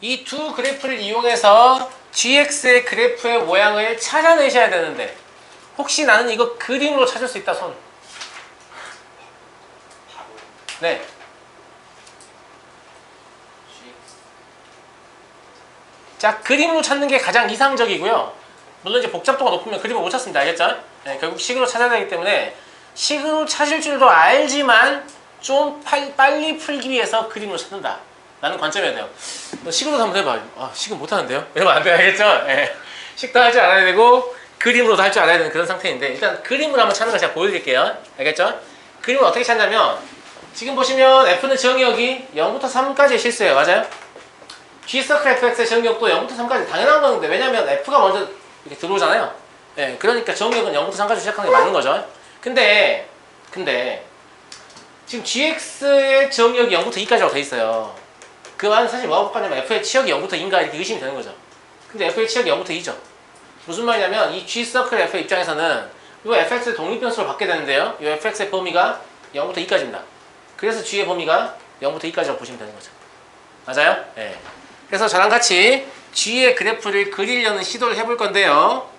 이 두 그래프를 이용해서 gx의 그래프의 모양을 찾아내셔야 되는데 혹시 나는 이거 그림으로 찾을 수 있다 손? 네. 자, 그림으로 찾는 게 가장 이상적이고요. 물론 이제 복잡도가 높으면 그림을 못 찾습니다. 알겠죠? 네, 결국 식으로 찾아야 되기 때문에 식으로 찾을 줄도 알지만 좀 빨리 풀기 위해서 그림으로 찾는다 라는 관점이어야 돼요. 너 식으로 한번 해봐. 아, 식은 못하는데요? 이러면 안 돼요. 알겠죠? 네. 식도 할 줄 알아야 되고 그림으로도 할 줄 알아야 되는 그런 상태인데 일단 그림으로 한번 찾는 걸 제가 보여드릴게요. 알겠죠? 그림을 어떻게 찾냐면 지금 보시면 F는 정의역이 0부터 3까지의 실수예요. 맞아요? G서클 fx의 정의역도 0부터 3까지 당연한 건데 왜냐면 F가 먼저 이렇게 들어오잖아요. 네, 그러니까 정의역은 0부터 3까지 시작하는 게 맞는 거죠. 근데 지금 gx의 정의역이 0부터 2까지라고 돼 있어요. 그 말은 사실 뭐라고 볼까냐면 f의 치역이 0부터 2인가 이렇게 의심이 되는 거죠. 근데 f의 치역이 0부터 2죠. 무슨 말이냐면 이 G서클 F의 입장에서는 이 fx의 독립변수로 받게 되는데요. 이 fx의 범위가 0부터 2까지입니다. 그래서 g의 범위가 0부터 2까지라고 보시면 되는 거죠. 맞아요? 네. 그래서 저랑 같이 g의 그래프를 그리려는 시도를 해볼 건데요.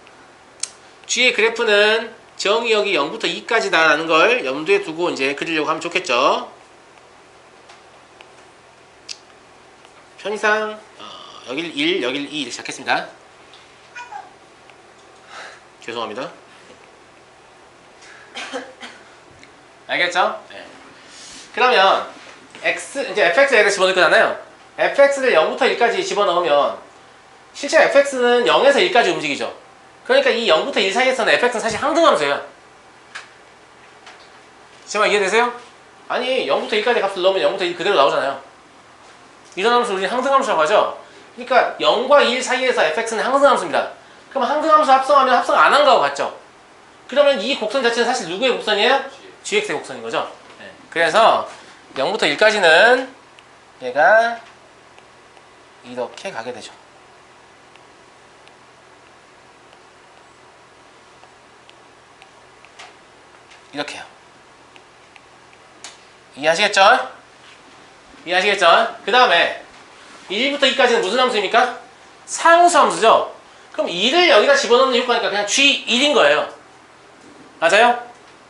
g의 그래프는 정의역이 0부터 2까지다 라는 걸 염두에 두고 이제 그리려고 하면 좋겠죠. 편의상 여길 1, 여길 2 이렇게 시작했습니다. 죄송합니다. 알겠죠? 네. 그러면 이제 fx를 집어넣을 거잖아요. fx를 0부터 1까지 집어넣으면 실제 fx는 0에서 1까지 움직이죠. 그러니까 이 0부터 1 사이에서는 fx는 사실 항등함수예요. 제 말 이해되세요? 아니 0부터 1까지 값을 넣으면 0부터 1 그대로 나오잖아요. 이런 함수를 우리는 항등함수라고 하죠. 그러니까 0과 1 사이에서 fx는 항등함수입니다. 그럼 항등함수 합성하면 합성 안 한 거하고 같죠? 그러면 이 곡선 자체는 사실 누구의 곡선이에요? gx의 곡선인 거죠. 네. 그래서 0부터 1까지는 얘가 이렇게 가게 되죠. 이렇게요. 이해하시겠죠? 이해하시겠죠? 그 다음에 1부터 2까지는 무슨 함수입니까? 상수 함수죠? 그럼 2를 여기다 집어넣는 효과니까 그냥 G1인 거예요. 맞아요?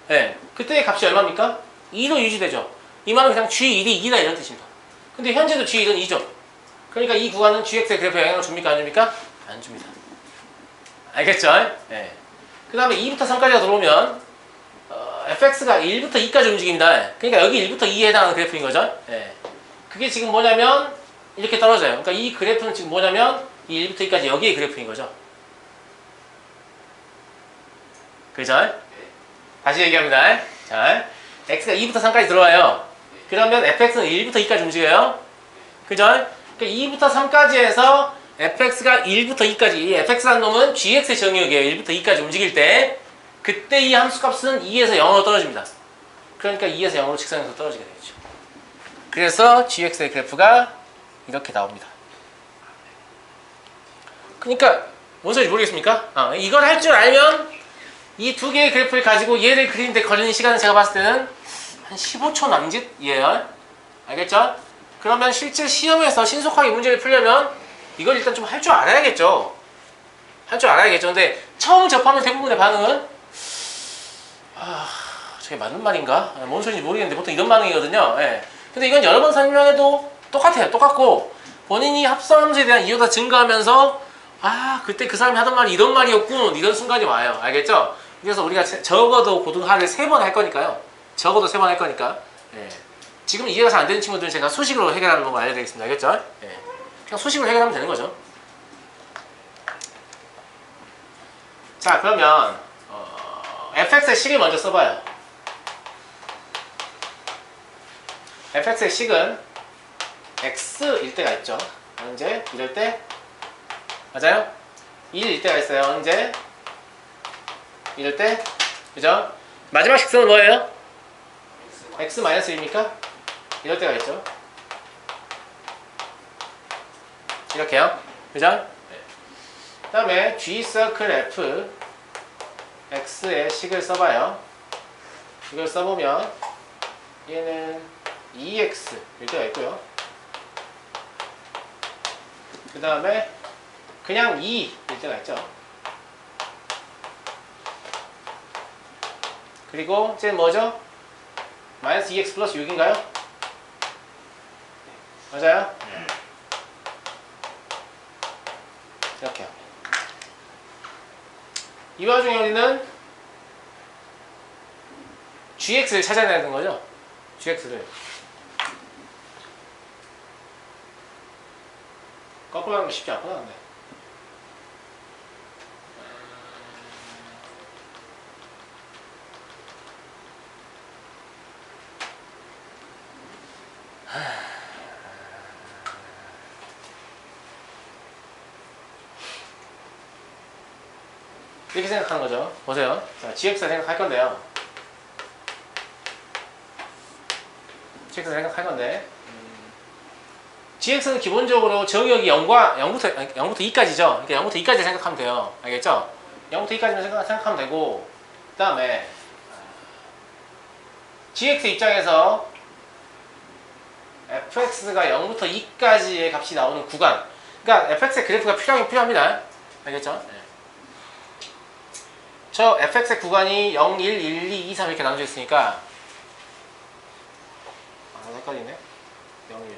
네. 그때의 값이 얼마입니까? 2로 유지되죠. 이 말은 그냥 G1이 2다 이런 뜻입니다. 근데 현재도 G1은 2죠. 그러니까 이 구간은 GX의 그래프에 영향을 줍니까? 안 줍니까? 안 줍니다. 알겠죠? 네. 그 다음에 2부터 3까지가 들어오면 fx가 1부터 2까지 움직입니다. 그러니까 여기 1부터 2에 해당하는 그래프인 거죠. 네. 그게 지금 뭐냐면 이렇게 떨어져요. 그러니까 이 그래프는 지금 뭐냐면 이 1부터 2까지 여기의 그래프인 거죠. 그죠? 다시 얘기합니다. 자, x가 2부터 3까지 들어와요. 그러면 fx는 1부터 2까지 움직여요. 그죠? 그러니까 2부터 3까지 해서 fx가 1부터 2까지 이 fx라는 놈은 gx의 정의역이에요. 1부터 2까지 움직일 때 그때 이 함수값은 2에서 0으로 떨어집니다. 그러니까 2에서 0으로 직선에서 떨어지게 되겠죠. 그래서 gx의 그래프가 이렇게 나옵니다. 그러니까 뭔 소리인지 모르겠습니까? 이걸 할 줄 알면 이 두 개의 그래프를 가지고 얘를 그리는데 걸리는 시간은 제가 봤을 때는 한 15초 남짓이에요. 알겠죠? 그러면 실제 시험에서 신속하게 문제를 풀려면 이걸 일단 좀 할 줄 알아야겠죠. 할 줄 알아야겠죠. 근데 처음 접하면 대부분의 반응은 저게 맞는 말인가? 뭔 소리인지 모르겠는데 보통 이런 반응이거든요. 예. 근데 이건 여러 번 설명해도 똑같아요. 똑같고 본인이 합성함수에 대한 이유가 증가하면서 그때 그 사람이 하던 말이 이런 말이었군 이런 순간이 와요. 알겠죠? 그래서 우리가 적어도 고등하를 3번 할 거니까요. 적어도 3번 할 거니까 예. 지금 이해가 잘 안 되는 친구들은 제가 수식으로 해결하는 방법 알려드리겠습니다. 알겠죠? 예. 그냥 수식으로 해결하면 되는 거죠. 자, 그러면 fx의 식을 먼저 써봐요. fx의 식은 x일 때가 있죠. 언제? 이럴 때? 맞아요? 1일 때가 있어요. 언제? 이럴 때? 그죠? 마지막 식선은 뭐예요? x-1입니까? 이럴 때가 있죠. 이렇게요. 그죠? 그 다음에 G서클 F x의 식을 써봐요. 이걸 써보면 얘는 2x일 때가 있고요. 그 다음에 그냥 2일 때가 있죠. 그리고 이제 뭐죠? 마이너스 2x 플러스 6인가요? 맞아요? 이렇게요. 이 와중에 우리는 gx를 찾아내야 되는 거죠? gx를 거꾸로 하는 거 쉽지 않구나. 근데. 이렇게 생각하는 거죠. 보세요. 자, gx를 생각할 건데요. gx를 생각할 건데, gx는 기본적으로 저격이 0부터 2까지죠. 그러니까 0부터 2까지 생각하면 돼요. 알겠죠? 0부터 2까지만 생각하면 되고, 그 다음에 gx 입장에서 fx가 0부터 2까지의 값이 나오는 구간, 그러니까 fx의 그래프가 필요합니다. 알겠죠? 네. 저 fx의 구간이 0, 1, 1, 2, 2, 3 이렇게 나눠져 있으니까 헷갈리네. 0, 1 0, 1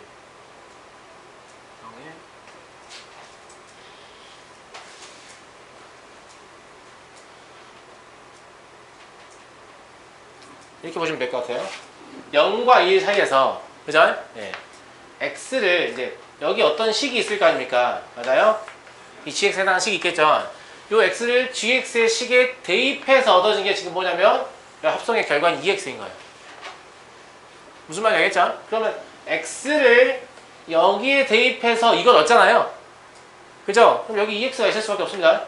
이렇게 보시면 될 것 같아요. 0과 1 사이에서 그죠? 네. x를 이제 여기 어떤 식이 있을 거 아닙니까? 맞아요? 이 gx에 해당하는 식이 있겠죠? 이 x를 gx의 식에 대입해서 얻어진 게 지금 뭐냐면 합성의 결과는 2x인 거예요. 무슨 말인지 알겠죠? 그러면 x를 여기에 대입해서 이걸 얻잖아요. 그죠? 그럼 여기 2x가 있을 수밖에 없습니다.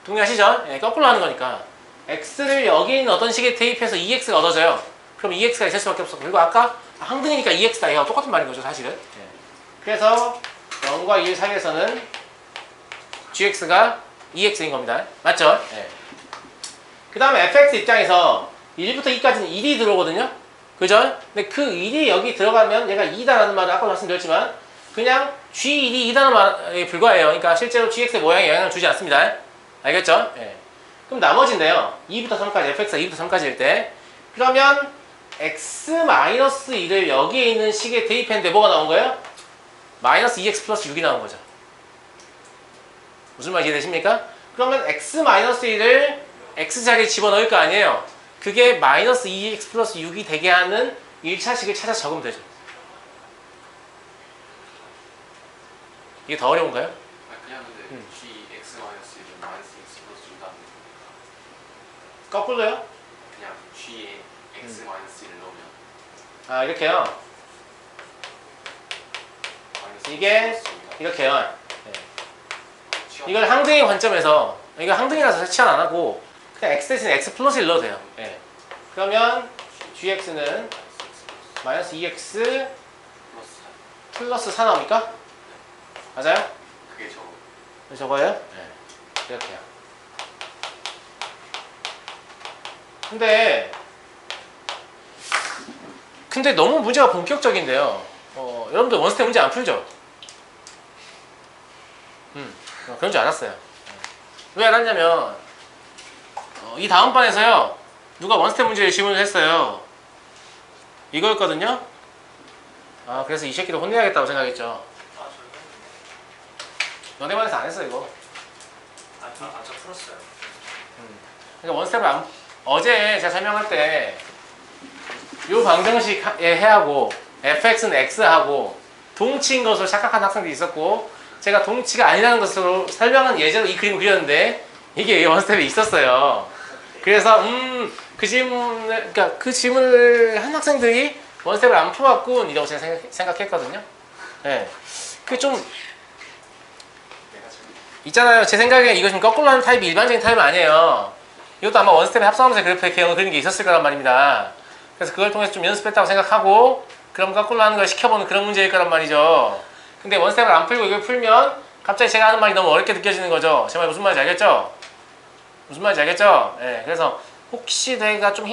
동의하시죠? 네, 거꾸로 하는 거니까 x를 여기 있는 어떤 식에 대입해서 2x가 얻어져요. 그럼 2x가 있을 수밖에 없어. 그리고 아까 항등이니까 2x다. 이거 똑같은 말인 거죠, 사실은. 네. 그래서 0과 1 사이에서는 gx가 2x인 겁니다. 맞죠? 네. 그 다음에 fx 입장에서 1부터 2까지는 1이 들어오거든요. 그죠? 근데 그 1이 여기 들어가면 얘가 2다라는 말을 아까 말씀드렸지만 그냥 g1이 2다는 말에 불과해요. 그러니까 실제로 gx의 모양에 영향을 주지 않습니다. 알겠죠? 네. 그럼 나머지인데요. 2부터 3까지, fx가 2부터 3까지일 때 그러면 x-1을 여기에 있는 식에 대입했는데 뭐가 나온 거예요? 마이너스 2x 플러스 6이 나온 거죠. 무슨 말 이해되십니까? 그러면 x-1을 x자리에 집어넣을 거 아니에요. 그게 마이너스 2x 플러스 6이 되게 하는 1차식을 찾아서 적으면 되죠. 이게 더 어려운가요? 그냥 근데 gx-1은 마이너스 x 플러스 6이 안 됩니까? 거꾸로요? 그냥 g에 x-1을 넣으면 아, 이렇게요. 마이너스 이게 x 플러스 6이 이렇게요. 네. 취업- 이걸 항등의 관점에서 이거 항등이라서 치환 안 하고 그냥 x 대신 x 플러스를 넣어도 돼요. 네. 그러면 gx는 마이너스 2x 플러스 4. 플러스 4 나옵니까? 맞아요? 그게 저거. 저거예요? 네. 이렇게요. 근데 너무 문제가 본격적인데요. 여러분들 원스텝 문제 안 풀죠? 그런 줄 알았어요. 왜 알았냐면 이 다음 반에서요 누가 원스텝 문제를 질문을 했어요. 이거였거든요. 아, 그래서 이 새끼도 혼내야겠다고 생각했죠. 너네 반에서 안 했어 이거. 저 풀었어요. 그러니까 원스텝을 어제 제가 설명할 때 요 방정식 해하고 fx는 x하고 동치인 것으로 착각한 학생들이 있었고 제가 동치가 아니라는 것으로 설명한 예제로 이 그림을 그렸는데 이게 원스텝에 있었어요. 그래서 그 질문을 한 학생들이 원스텝을 안 풀어왔군 이라고 제가 생각했거든요. 네. 그 좀 있잖아요. 제 생각에 이거 좀 거꾸로 하는 타입이 일반적인 타입은 아니에요. 이것도 아마 원스텝에 합성하면서 그래프의 개형을 그리는 게 있었을 거란 말입니다. 그래서 그걸 통해서 좀 연습했다고 생각하고 그럼 거꾸로 하는 걸 시켜보는 그런 문제일 거란 말이죠. 근데 원스텝을 안 풀고 이걸 풀면 갑자기 제가 하는 말이 너무 어렵게 느껴지는 거죠. 제 말 무슨 말인지 알겠죠? 무슨 말인지 알겠죠? 네, 그래서 혹시 내가 좀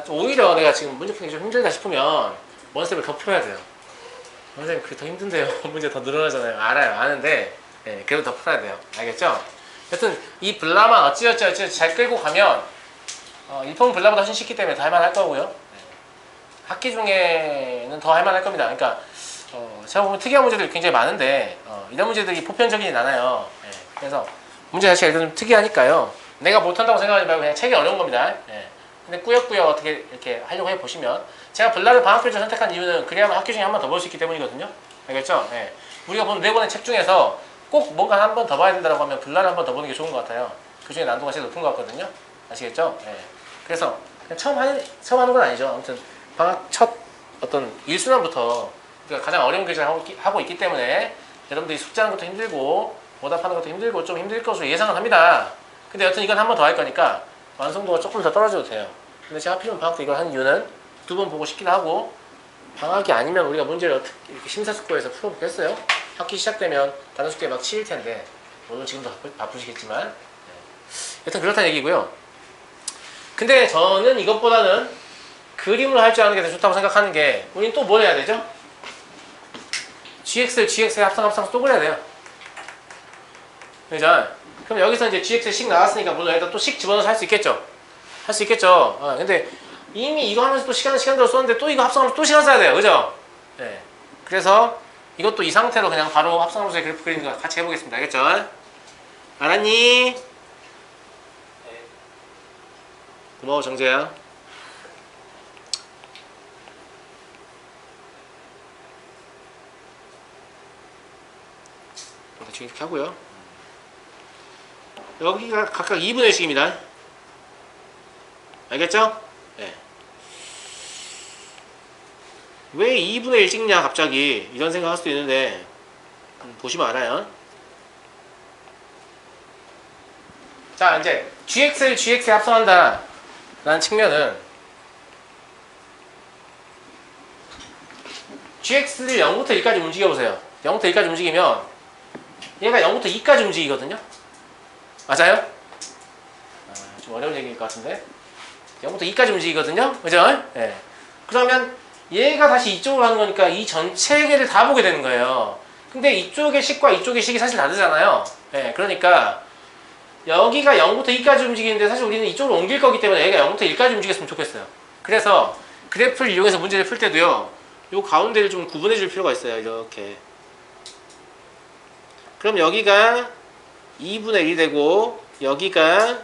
오히려 내가 지금 문제 풀기 좀 힘들다 싶으면 원스텝을 더 풀어야 돼요. 선생님 그게 더 힘든데요. 문제 더 늘어나잖아요. 알아요. 아는데 그래도 더 풀어야 돼요. 알겠죠? 여튼 이 블라만 어찌어찌 잘 끌고 가면 일품 블라보다 훨씬 쉽기 때문에 더 할만할 거고요. 학기 중에는 더 할만할 겁니다. 그러니까 제가 보면 특이한 문제들이 굉장히 많은데 이런 문제들이 보편적이진 않아요. 그래서 문제 자체가 일단 좀 특이하니까요. 내가 못한다고 생각하지 말고 그냥 책이 어려운 겁니다. 근데 꾸역꾸역 어떻게 이렇게 하려고 해보시면 제가 블라를 방학교재 선택한 이유는 그래야만 학교 중에 한 번 더 볼 수 있기 때문이거든요. 알겠죠? 우리가 본 4권의 책 중에서 꼭 뭔가 한 번 더 봐야 된다고 하면 블라를 한 번 더 보는 게 좋은 것 같아요. 그 중에 난도가 제일 높은 것 같거든요. 아시겠죠? 그래서 그냥 처음 하는 건 아니죠. 아무튼 방학 첫 어떤 일순환부터 우리가 가장 어려운 교재를 하고 있기 때문에 여러분들이 숙제하는 것도 힘들고 보답하는 것도 힘들고 좀 힘들 것으로 예상은 합니다. 근데 여튼 이건 한 번 더 할 거니까 완성도가 조금 더 떨어져도 돼요. 근데 제가 하필이면 방학 때 이걸 한 이유는 2번 보고 싶기도 하고 방학이 아니면 우리가 문제를 어떻게 이렇게 심사숙고해서 풀어보겠어요? 학기 시작되면 다른 숙제 막 치일 텐데 물론 지금도 바쁘시겠지만 여튼 그렇다는 얘기고요. 근데 저는 이것보다는 그림을 할 줄 아는 게 더 좋다고 생각하는 게 우리는 또 뭘 해야 되죠? GX의 합성 또 그려야 돼요. 그죠? 그럼 여기서 이제 GX의 식 나왔으니까 물론 여기다 또 식 집어넣어서 할 수 있겠죠? 할 수 있겠죠? 근데 이미 이거 하면서 또 시간대로 썼는데 또 이거 합성하면서 또 시간 써야 돼요. 그죠? 그래서 이것도 이 상태로 그냥 바로 합성함수의 그래프 그리는 거 같이 해보겠습니다. 알겠죠? 알았니? 고마워 정재야. 대충 이렇게 하고요. 여기가 각각 2분의 1씩입니다. 알겠죠? 왜 2분의 1 찍냐 갑자기 이런 생각 할 수도 있는데 보시면 알아요. 자 이제 GX를 GX에 합성한다 라는 측면은 GX를 0부터 1까지 움직여보세요. 0부터 1까지 움직이면 얘가 0부터 2까지 움직이거든요. 맞아요? 좀 어려운 얘기일 것 같은데 0부터 2까지 움직이거든요. 그죠? 그러면 얘가 다시 이쪽으로 가는 거니까 이 전체 개를 다 보게 되는 거예요. 근데 이쪽의 식과 이쪽의 식이 사실 다르잖아요. 그러니까 여기가 0부터 2까지 움직이는데 사실 우리는 이쪽으로 옮길 거기 때문에 얘가 0부터 1까지 움직였으면 좋겠어요. 그래서 그래프를 이용해서 문제를 풀 때도요. 요 가운데를 좀 구분해 줄 필요가 있어요. 이렇게. 그럼 여기가 2분의 1이 되고 여기가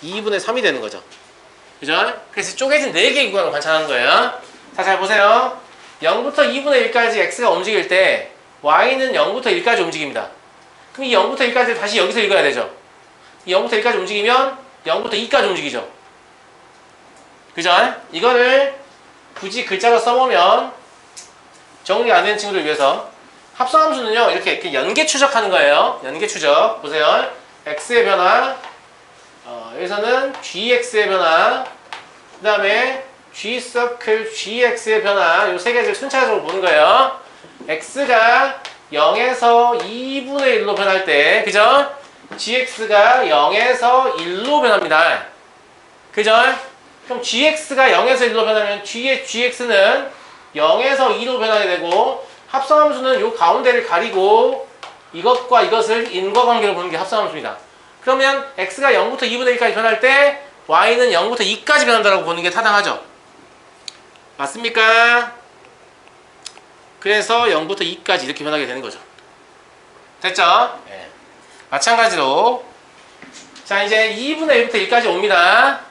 2분의 3이 되는 거죠. 그죠? 그래서 쪼개진 4개의 구간을 관찰하는 거예요. 자, 잘 보세요. 0부터 2분의 1까지 x가 움직일 때 y는 0부터 1까지 움직입니다. 그럼 이 0부터 1까지를 다시 여기서 읽어야 되죠. 이 0부터 1까지 움직이면 0부터 2까지 움직이죠. 그죠? 이거를 굳이 글자로 써보면 정리 안 되는 친구들 위해서 합성함수는요 이렇게 연계 추적하는 거예요. 연계 추적 보세요. x의 변화 여기서는 gx의 변화 그 다음에 g서클 gx의 변화 요 세 개를 순차적으로 보는 거예요. x가 0에서 2분의 1로 변할 때 그죠? gx가 0에서 1로 변합니다. 그죠? 그럼 gx가 0에서 1로 변하면 gx는 0에서 2로 변하게 되고 합성함수는 요 가운데를 가리고 이것과 이것을 인과관계로 보는 게 합성함수입니다. 그러면 x가 0부터 2분의 1까지 변할 때 y는 0부터 2까지 변한다고 보는 게 타당하죠. 맞습니까? 그래서 0부터 2까지 이렇게 변하게 되는 거죠. 됐죠? 마찬가지로 자 이제 2분의 1부터 1까지 옵니다.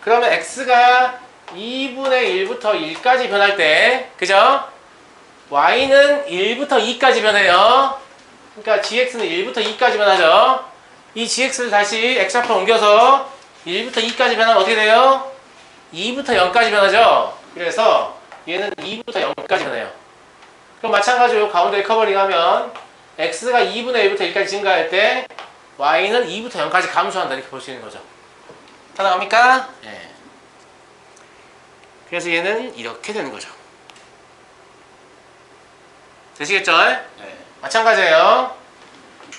그러면 x가 2분의 1부터 1까지 변할 때 그죠? y는 1부터 2까지 변해요. 그러니까 gx는 1부터 2까지 변하죠. 이 gx를 다시 x좌표 옮겨서 1부터 2까지 변하면 어떻게 돼요? 2부터 0까지 변하죠. 그래서 얘는 2부터 0까지 변해요. 그럼 마찬가지로 가운데 커버링하면 x가 2분의 1부터 1까지 증가할 때 y는 2부터 0까지 감소한다 이렇게 볼 수 있는 거죠. 타당합니까? 그래서 얘는 이렇게 되는 거죠. 되시겠죠? 마찬가지예요.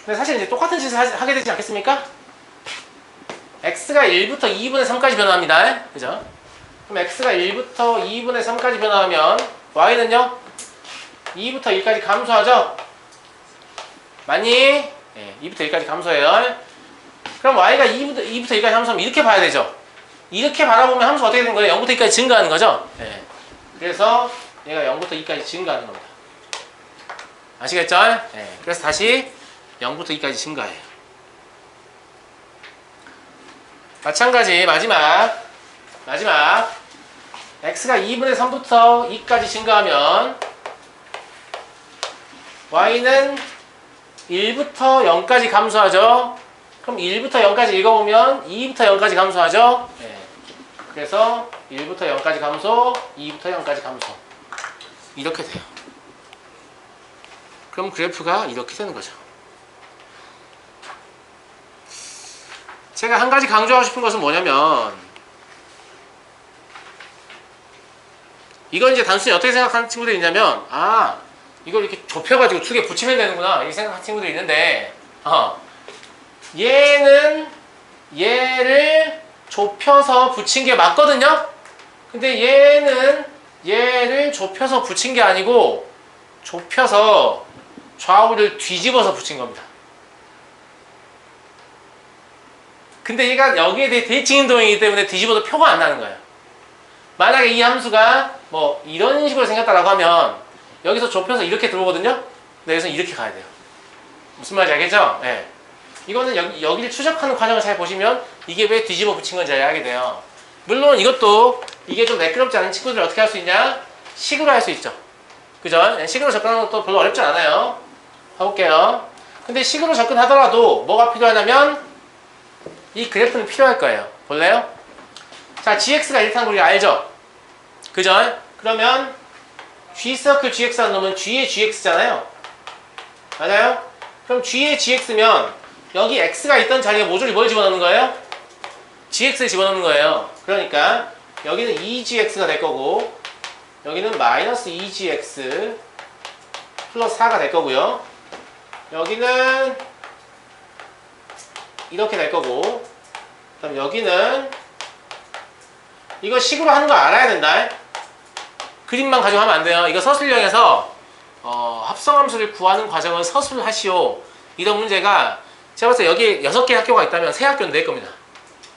근데 사실 이제 똑같은 짓을 하게 되지 않겠습니까? x가 1부터 2분의 3까지 변화합니다. 그죠? 그럼 x가 1부터 2분의 3까지 변화하면 y는요? 2부터 1까지 감소하죠? 맞니? 네, 2부터 1까지 감소해요. 그럼 y가 2부터 1까지 감소하면 이렇게 봐야 되죠? 이렇게 바라보면 함수가 어떻게 되는 거예요? 0부터 2까지 증가하는 거죠? 네. 그래서 얘가 0부터 2까지 증가하는 겁니다. 아시겠죠? 네. 그래서 다시 0부터 2까지 증가해요. 마찬가지 마지막 x가 2분의 3부터 2까지 증가하면 y는 1부터 0까지 감소하죠. 그럼 1부터 0까지 읽어보면 2부터 0까지 감소하죠. 네. 그래서 1부터 0까지 감소, 2부터 0까지 감소. 이렇게 돼요. 그럼 그래프가 이렇게 되는 거죠. 제가 한 가지 강조하고 싶은 것은 뭐냐면, 이건 이제 단순히 어떻게 생각하는 친구들이 있냐면, 아, 이걸 이렇게 좁혀가지고 두 개 붙이면 되는구나, 이렇게 생각하는 친구들이 있는데, 얘는 얘를 좁혀서 붙인 게 맞거든요? 근데 얘는 얘를 좁혀서 붙인 게 아니고, 좁혀서 좌우를 뒤집어서 붙인 겁니다. 근데 얘가 여기에 대해 대칭 운동이기 때문에 뒤집어도 표가 안 나는 거예요. 만약에 이 함수가 뭐 이런 식으로 생겼다라고 하면 여기서 좁혀서 이렇게 들어오거든요? 근데 여기서 이렇게 가야 돼요. 무슨 말인지 알겠죠? 네. 이거는 여기를 추적하는 과정을 잘 보시면 이게 왜 뒤집어 붙인 건지 알게 돼요. 물론 이것도 이게 좀 매끄럽지 않은 친구들 어떻게 할 수 있냐? 식으로 할 수 있죠. 그죠? 식으로 접근하는 것도 별로 어렵지 않아요. 가볼게요. 근데 식으로 접근하더라도 뭐가 필요하냐면 이 그래프는 필요할 거예요. 볼래요? 자, gx가 이렇다는 거 우리가 알죠? 그죠? 그러면 g서클 gx라는 놈은 g의 gx잖아요. 맞아요? 그럼 g의 gx면 여기 x가 있던 자리에 모조리 뭘 집어넣는 거예요? gx를 집어넣는 거예요. 그러니까 여기는 2gx가 될 거고 여기는 마이너스 2gx 플러스 4가 될 거고요. 여기는 이렇게 될 거고, 그럼 여기는 이거 식으로 하는 거 알아야 된다. 그림만 가지고 하면 안 돼요. 이거 서술형에서 합성함수를 구하는 과정을 서술하시오. 이런 문제가 제가 봤을 때 여기 6개 학교가 있다면 3학교는 낼 겁니다.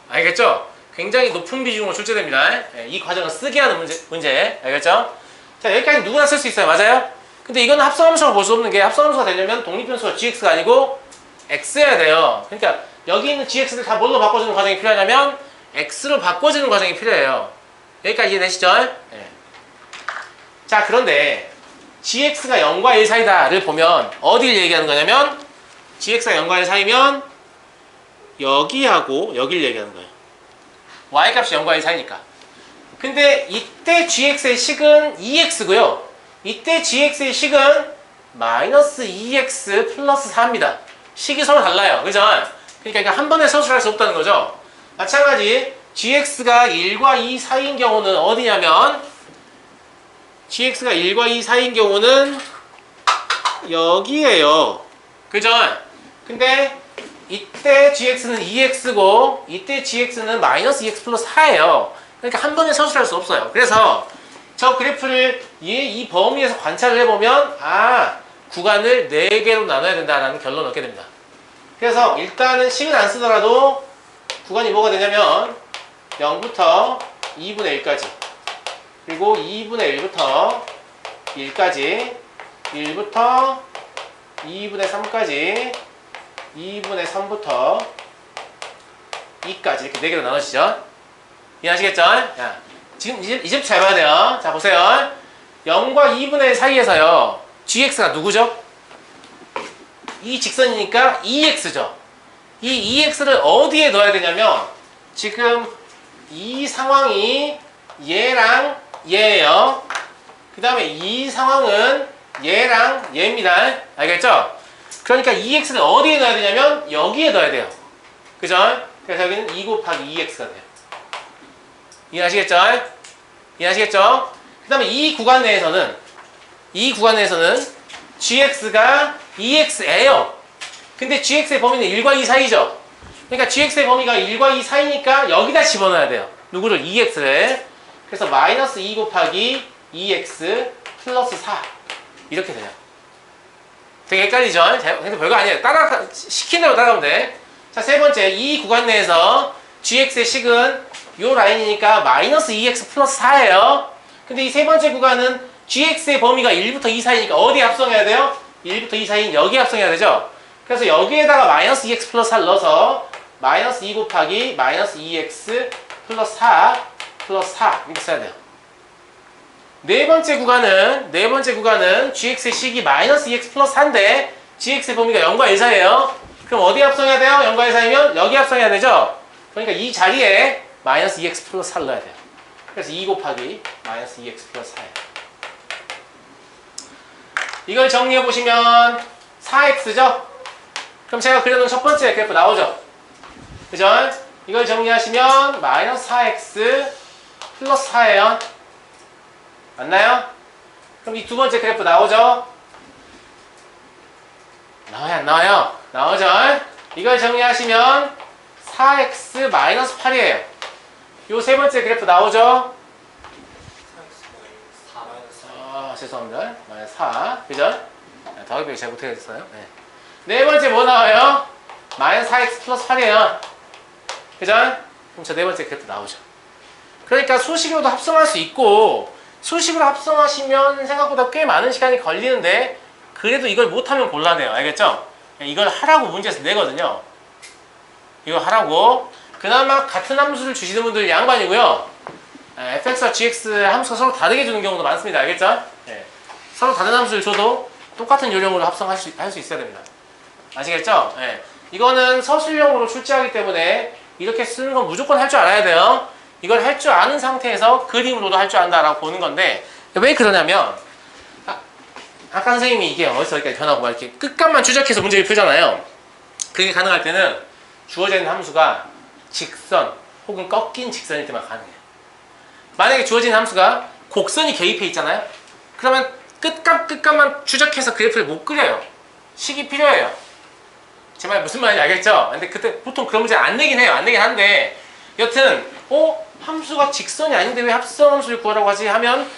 알겠죠? 굉장히 높은 비중으로 출제됩니다. 이 과정을 쓰게 하는 문제. 알겠죠? 자, 여기까지 누구나 쓸 수 있어요. 맞아요? 근데 이건 합성함수로 볼 수 없는 게 합성함수가 되려면 독립변수가 gx가 아니고 x여야 돼요. 그러니까 여기 있는 gx를 다 뭘로 바꿔주는 과정이 필요하냐면 x로 바꿔주는 과정이 필요해요. 여기까지 이해되시죠? 네. 자, 그런데 gx가 0과 1 사이다를 보면 어디를 얘기하는 거냐면 gx가 0과 1 사이면 여기하고 여기를 얘기하는 거예요. y값이 0과 1 사이니까. 근데 이때 gx의 식은 2x고요. 이때 gx의 식은 마이너스 2x 플러스 4입니다. 식이 서로 달라요. 그죠? 그러니까 한 번에 서술할 수 없다는 거죠. 마찬가지 gx가 1과 2 사이인 경우는 어디냐면 gx가 1과 2 사이인 경우는 여기에요. 그죠? 근데 이때 gx는 2x고 이때 gx는 마이너스 2x 플러스 4예요. 그러니까 한 번에 서술할 수 없어요. 그래서 저 그래프를 이 범위에서 관찰을 해보면 구간을 4개로 나눠야 된다라는 결론을 얻게 됩니다. 그래서 일단은 식은 안 쓰더라도 구간이 뭐가 되냐면 0부터 2분의 1까지 그리고 2분의 1부터 1까지 1부터 2분의 3까지 2분의 3부터 2까지 이렇게 4개로 나눠지죠. 이해하시겠죠? 야, 지금 이제부터 잘 봐야 돼요. 자, 보세요. 0과 2분의 1 사이에서요. gx가 누구죠? 이 직선이니까 2x죠. 이 2x를 어디에 넣어야 되냐면 지금 이 상황이 얘랑 얘예요. 그 다음에 이 상황은 얘랑 얘입니다. 알겠죠? 그러니까 2x를 어디에 넣어야 되냐면 여기에 넣어야 돼요. 그죠? 그래서 여기는 2 곱하기 2x가 돼요. 이해하시겠죠? 이해하시겠죠? 그 다음에 이 구간 내에서는 gx가 2x예요. 근데 gx의 범위는 1과 2 사이죠. 그러니까 gx의 범위가 1과 2 사이니까 여기다 집어넣어야 돼요. 누구를? 2x를. 그래서 마이너스 2 곱하기 2x 플러스 4 이렇게 돼요. 되게 헷갈리죠? 근데 별거 아니에요. 시킨 대로 따라가면 돼. 자, 세 번째, 이 구간 내에서 gx의 식은 요 라인이니까 마이너스 2x 플러스 4예요. 근데 이 세 번째 구간은 gx의 범위가 1부터 2 사이니까 어디에 합성해야 돼요? 1부터 2 사이인 여기에 합성해야 되죠? 그래서 여기에다가 마이너스 2x 플러스 4를 넣어서 마이너스 2 곱하기 마이너스 2x 플러스 4 플러스 4 이렇게 써야 돼요. 네 번째 구간은 gx의 식이 마이너스 2x 플러스 4인데 gx의 범위가 0과 1 사이에요. 그럼 어디에 합성해야 돼요? 0과 1 사이면 여기 합성해야 되죠? 그러니까 이 자리에 마이너스 2x 플러스 4를 넣어야 돼요. 그래서 2 곱하기 마이너스 2x 플러스 4예요. 이걸 정리해 보시면 4x죠? 그럼 제가 그려놓은 첫 번째 그래프 나오죠? 그죠? 이걸 정리하시면 마이너스 4x 플러스 4예요. 맞나요? 그럼 이 두 번째 그래프 나오죠? 나와요, 안 나와요? 나오죠? 이걸 정리하시면 4x 마이너스 8이에요. 요 세 번째 그래프 나오죠? 죄송합니다. 마이너스 4. 그죠? 더하기 빼기 잘 못하겠어요. 네. 네 번째 뭐 나와요? 마이너스 4x 플러스 8이에요. 그죠? 그럼 저 네 번째 그래프 나오죠. 그러니까 수식으로도 합성할 수 있고, 수식으로 합성하시면 생각보다 꽤 많은 시간이 걸리는데, 그래도 이걸 못하면 곤란해요. 알겠죠? 이걸 하라고 문제에서 내거든요. 이거 하라고. 그나마 같은 함수를 주시는 분들 양반이고요. fx와 gx 함수가 서로 다르게 주는 경우도 많습니다. 알겠죠? 네. 서로 다른 함수를 줘도 똑같은 요령으로 합성할 수 있어야 됩니다. 아시겠죠? 네. 이거는 서술형으로 출제하기 때문에 이렇게 쓰는 건 무조건 할 줄 알아야 돼요. 이걸 할 줄 아는 상태에서 그림으로도 할 줄 안다라고 보는 건데, 왜 그러냐면 아까 선생님이 이게 어디서 어디까지 변하고 막 이렇게 끝값만 추적해서 문제를 풀잖아요. 그게 가능할 때는 주어져 있는 함수가 직선 혹은 꺾인 직선일 때만 가능해요. 만약에 주어진 함수가 곡선이 개입해 있잖아요. 그러면 끝값만 추적해서 그래프를 못 그려요. 식이 필요해요. 제 말 무슨 말인지 알겠죠? 근데 그때 보통 그런 문제 안 내긴 해요. 안 내긴 한데 여튼 함수가 직선이 아닌데 왜 합성함수를 구하라고 하지? 하면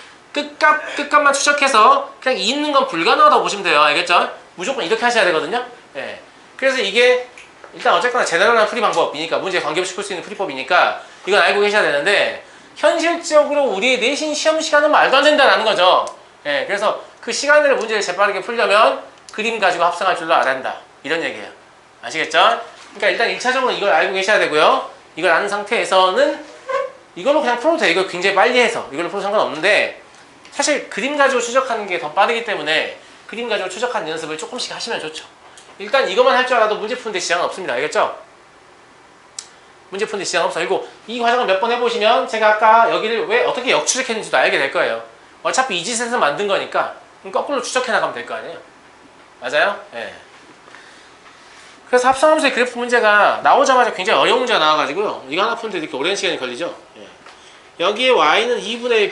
끝값만 추적해서 그냥 있는 건 불가능하다고 보시면 돼요. 알겠죠? 무조건 이렇게 하셔야 되거든요. 예. 그래서 이게 일단 어쨌거나 제대로한 풀이 방법이니까 문제에 관계없이 풀 수 있는 풀이법이니까 이건 알고 계셔야 되는데 현실적으로 우리의 내신 시험 시간은 말도 안 된다라는 거죠. 예. 그래서 그 시간 내에 문제를 재빠르게 풀려면 그림 가지고 합성할 줄도 알아야 한다. 이런 얘기예요. 아시겠죠? 그러니까 일단 1차적으로 이걸 알고 계셔야 되고요. 이걸 아는 상태에서는 이걸로 그냥 풀어도 돼요. 이걸 굉장히 빨리 해서 이걸로 풀어도 상관없는데 사실 그림 가지고 추적하는 게 더 빠르기 때문에 그림 가지고 추적하는 연습을 조금씩 하시면 좋죠. 일단 이것만 할 줄 알아도 문제 푸는데 지장은 없습니다. 알겠죠? 문제 푸는데 지장은 없어. 그리고 이 과정을 몇 번 해보시면 제가 아까 여기를 왜 어떻게 역추적했는지도 알게 될 거예요. 어차피 이 짓에서 만든 거니까 거꾸로 추적해 나가면 될 거 아니에요. 맞아요? 예. 그래서 합성함수의 그래프 문제가 나오자마자 굉장히 어려운 문제가 나와가지고요. 이거 하나 푸는데 이렇게 오랜 시간이 걸리죠. 예. 여기에 y는 2분의 1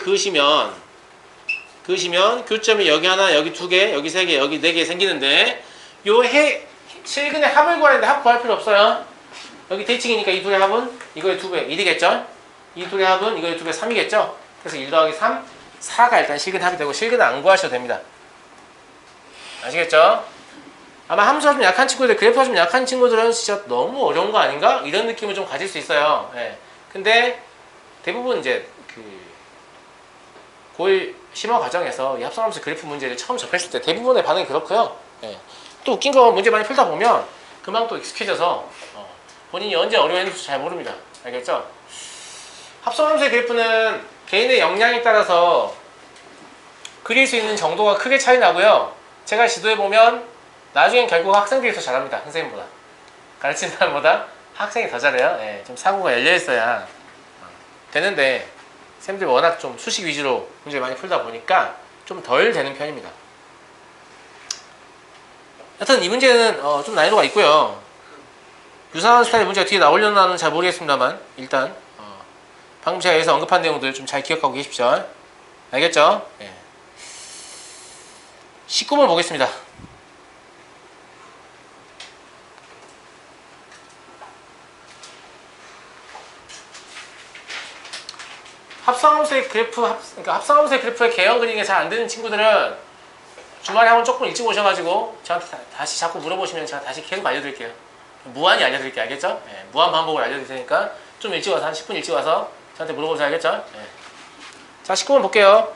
그으시면 교점이 여기 하나, 여기 두 개, 여기 세 개, 여기 네 개 생기는데 요 실근의 합을 구하는데 합 구할 필요 없어요. 여기 대칭이니까 이 둘의 합은 이거의 2배 1이겠죠? 이 둘의 합은 이거의 2배 3이겠죠? 그래서 1 더하기 3, 4가 일단 실근 합이 되고 실근은 안 구하셔도 됩니다. 아시겠죠? 아마 함수가 좀 약한 친구들, 그래프가 좀 약한 친구들은 진짜 너무 어려운 거 아닌가? 이런 느낌을 좀 가질 수 있어요. 예. 근데 대부분 이제 고1 심화 과정에서 이 합성함수 그래프 문제를 처음 접했을 때 대부분의 반응이 그렇고요. 예. 또 웃긴 거 문제 많이 풀다 보면 금방 또 익숙해져서 본인이 언제 어려워했는지 잘 모릅니다. 알겠죠? 합성함수의 그래프는 개인의 역량에 따라서 그릴 수 있는 정도가 크게 차이 나고요. 제가 지도해보면 나중엔 결국 학생들이 더 잘합니다. 선생님보다. 가르치는 사람보다 학생이 더 잘해요. 예, 좀 사고가 열려있어야 되는데 쌤들 워낙 좀 수식 위주로 문제 많이 풀다 보니까 좀 덜 되는 편입니다. 하여튼 이 문제는 좀 난이도가 있고요. 유사한 스타일의 문제가 뒤에 나오려나는 잘 모르겠습니다만 일단 방금 제가 여기서 언급한 내용들 좀 잘 기억하고 계십시오. 알겠죠? 예. 19번 보겠습니다. 합성함수의 그래프, 그러니까 합성함수의 그래프의 개형 그리는 게 잘 안 되는 친구들은 주말에 한번 조금 일찍 오셔가지고 저한테 다시 자꾸 물어보시면 제가 다시 계속 알려드릴게요. 무한히 알려드릴게요. 알겠죠? 예, 무한 반복을 알려드릴 테니까 좀 일찍 와서 한 10분 일찍 와서 저한테 물어보세요. 알겠죠? 예. 자, 19번 볼게요.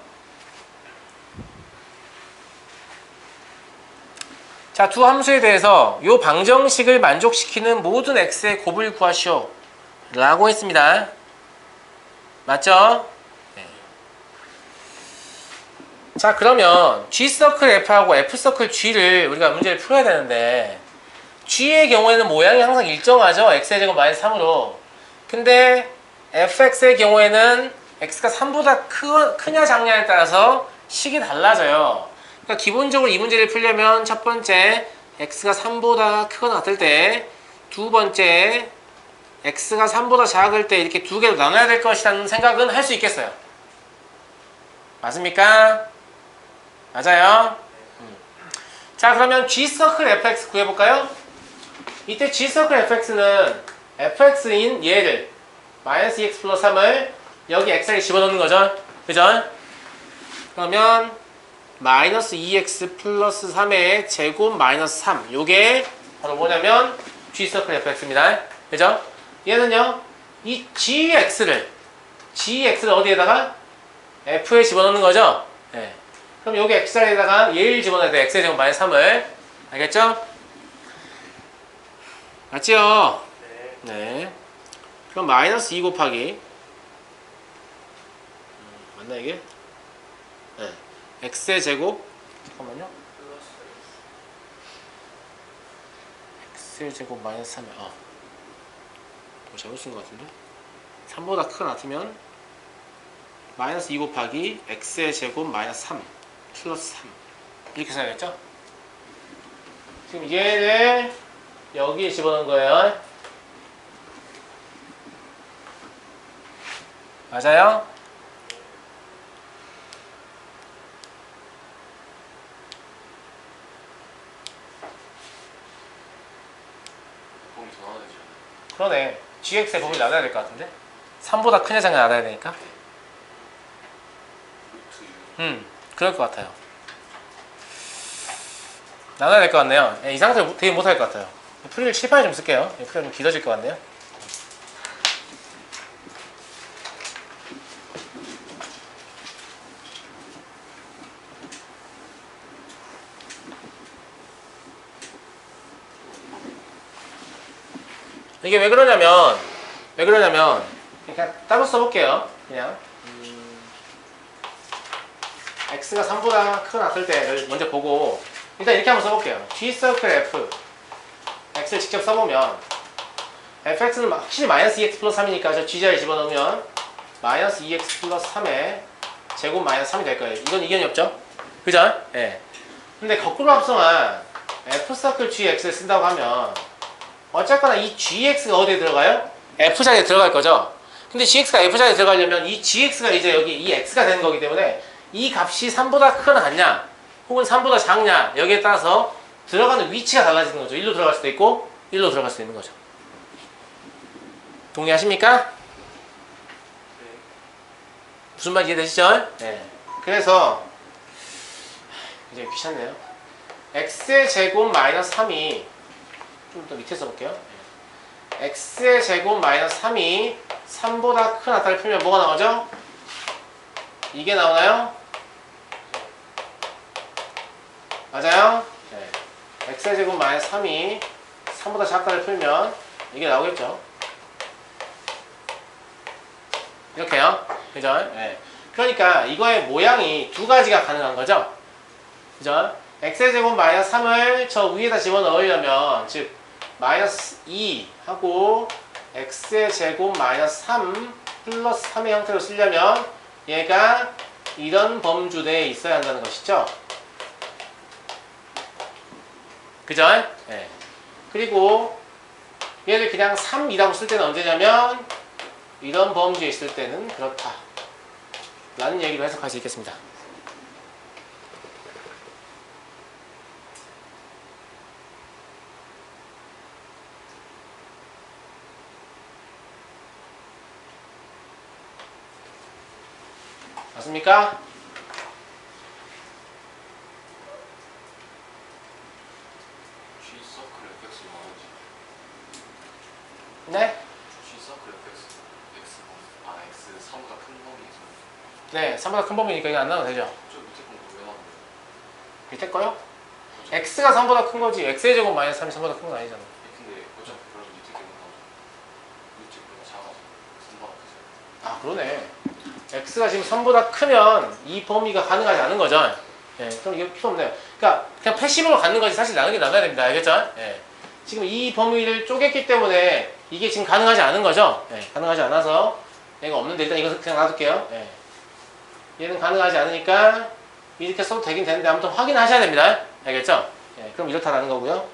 자, 두 함수에 대해서 요 방정식을 만족시키는 모든 x의 곱을 구하시오 라고 했습니다. 맞죠? 네. 자, 그러면 G서클 F하고 F서클 G를 우리가 문제를 풀어야 되는데 G의 경우에는 모양이 항상 일정하죠. x의 제곱 마이너스 3으로. 근데 fx의 경우에는 x가 3보다 크냐 작냐에 따라서 식이 달라져요. 그러니까 기본적으로 이 문제를 풀려면 첫 번째 x가 3보다 크거나 같을 때, 두 번째 x가 3보다 작을 때 이렇게 두 개로 나눠야 될 것이라는 생각은 할 수 있겠어요. 맞습니까? 맞아요? 자, 그러면 G서클 fx 구해볼까요? 이때 G서클 fx는 fx인 얘를 마이너스 2x 플러스 3을 여기 x에 집어넣는 거죠. 그죠? 그러면 마이너스 2x 플러스 3의 제곱 마이너스 3, 요게 바로 뭐냐면 G서클 fx입니다. 그죠? 얘는요, 이 gx를 어디에다가 f에 집어넣는 거죠. 네. 그럼 여기 x자리에다가 얘를 집어넣어야 돼. x의 제곱 마이너스 3을. 알겠죠? 맞지요? 네. 그럼 마이너스 2 곱하기 맞나 이게? 네. x의 제곱 잠깐만요. x의 제곱 마이너스 3에 뭐 잘못 쓴 것 같은데? 3보다 크거나 같으면 마이너스 2 곱하기 x의 제곱 마이너스 3 플러스 3 이렇게 써야겠죠? 지금 얘를 여기에 집어넣은 거예요. 맞아요? 범위 더 나눠야 되지 않나요? 그러네. gx의 범위 나눠야 될 것 같은데? 3보다 크냐 작냐 나눠야 되니까. 루트 6. 그럴 것 같아요. 나눠야 될 것 같네요. 이 상태로 되게 못할 것 같아요. 풀이를 칠판에 좀 쓸게요. 풀이가 좀 길어질 것 같네요. 이게 왜 그러냐면 그냥 따로 써볼게요. 그냥 x가 3보다 크거나 같을 때를 먼저 보고 일단 이렇게 한번 써볼게요. G서클 F x를 직접 써보면 fx는 확실히 마이너스 2x 플러스 3이니까 저 g자리에 집어넣으면 마이너스 2x 플러스 3의 제곱 마이너스 3이 될 거예요. 이건 이견이 없죠? 그죠? 예. 네. 근데 거꾸로 합성한 f서클 gx를 쓴다고 하면 어쨌거나 이 gx가 어디에 들어가요? f자리에 들어갈 거죠? 근데 gx가 f자리에 들어가려면 이 gx가 이제 여기 이 x가 되는 거기 때문에 이 값이 3보다 크거나 같냐 혹은 3보다 작냐 여기에 따라서 들어가는 위치가 달라지는 거죠. 1로 들어갈 수도 있고 1로 들어갈 수도 있는 거죠. 동의하십니까? 네. 무슨 말인지 이해되시죠? 네. 그래서 이제 귀찮네요. x의 제곱 마이너스 3이 좀 더 밑에 써볼게요. x의 제곱 마이너스 3이 3보다 큰 아따를 풀면 뭐가 나오죠? 이게 나오나요? 맞아요? 네. x의 제곱 마이너스 3이 3보다 작다를 풀면 이게 나오겠죠? 이렇게요. 그죠? 네. 그러니까 이거의 모양이 두 가지가 가능한 거죠? 그죠? x의 제곱 마이너스 3을 저 위에다 집어넣으려면 즉 마이너스 2 하고 x의 제곱 마이너스 3 플러스 3의 형태로 쓰려면 얘가 이런 범주대에 있어야 한다는 것이죠. 그죠? 네. 그리고 얘를 그냥 3이라고 쓸 때는 언제냐면 이런 범주에 있을 때는 그렇다 라는 얘기로 해석할 수 있겠습니다. 맞습니까? G 서클 fx 뭐지? 네? G 서클 fx x 3보다 큰 범위에서 네, 3보다 큰 범위니까 이거 안 나와도 되죠. 저 밑에 건왜 나오는 거예요? 밑에 거요? x가 3보다 큰 거지. x의 제곱 마이너스 3이 3보다 큰 건 아니잖아. 근데 어차피 그럼 밑에 게 나오죠. 밑에 거보다 작아서 3보다 크죠. 아, 그러네. x가 지금 3보다 크면 이 범위가 가능하지 않은 거죠. 예, 그럼 이거 필요 없네요. 그러니까 그냥 패시브로 갖는 거지 사실 나누긴 나눠야 됩니다. 알겠죠? 예. 지금 이 범위를 쪼갰기 때문에 이게 지금 가능하지 않은 거죠. 예, 가능하지 않아서 얘가 없는데 일단 이거 그냥 놔둘게요. 예. 얘는 가능하지 않으니까 이렇게 써도 되긴 되는데 아무튼 확인하셔야 됩니다. 알겠죠? 예, 그럼 이렇다라는 거고요.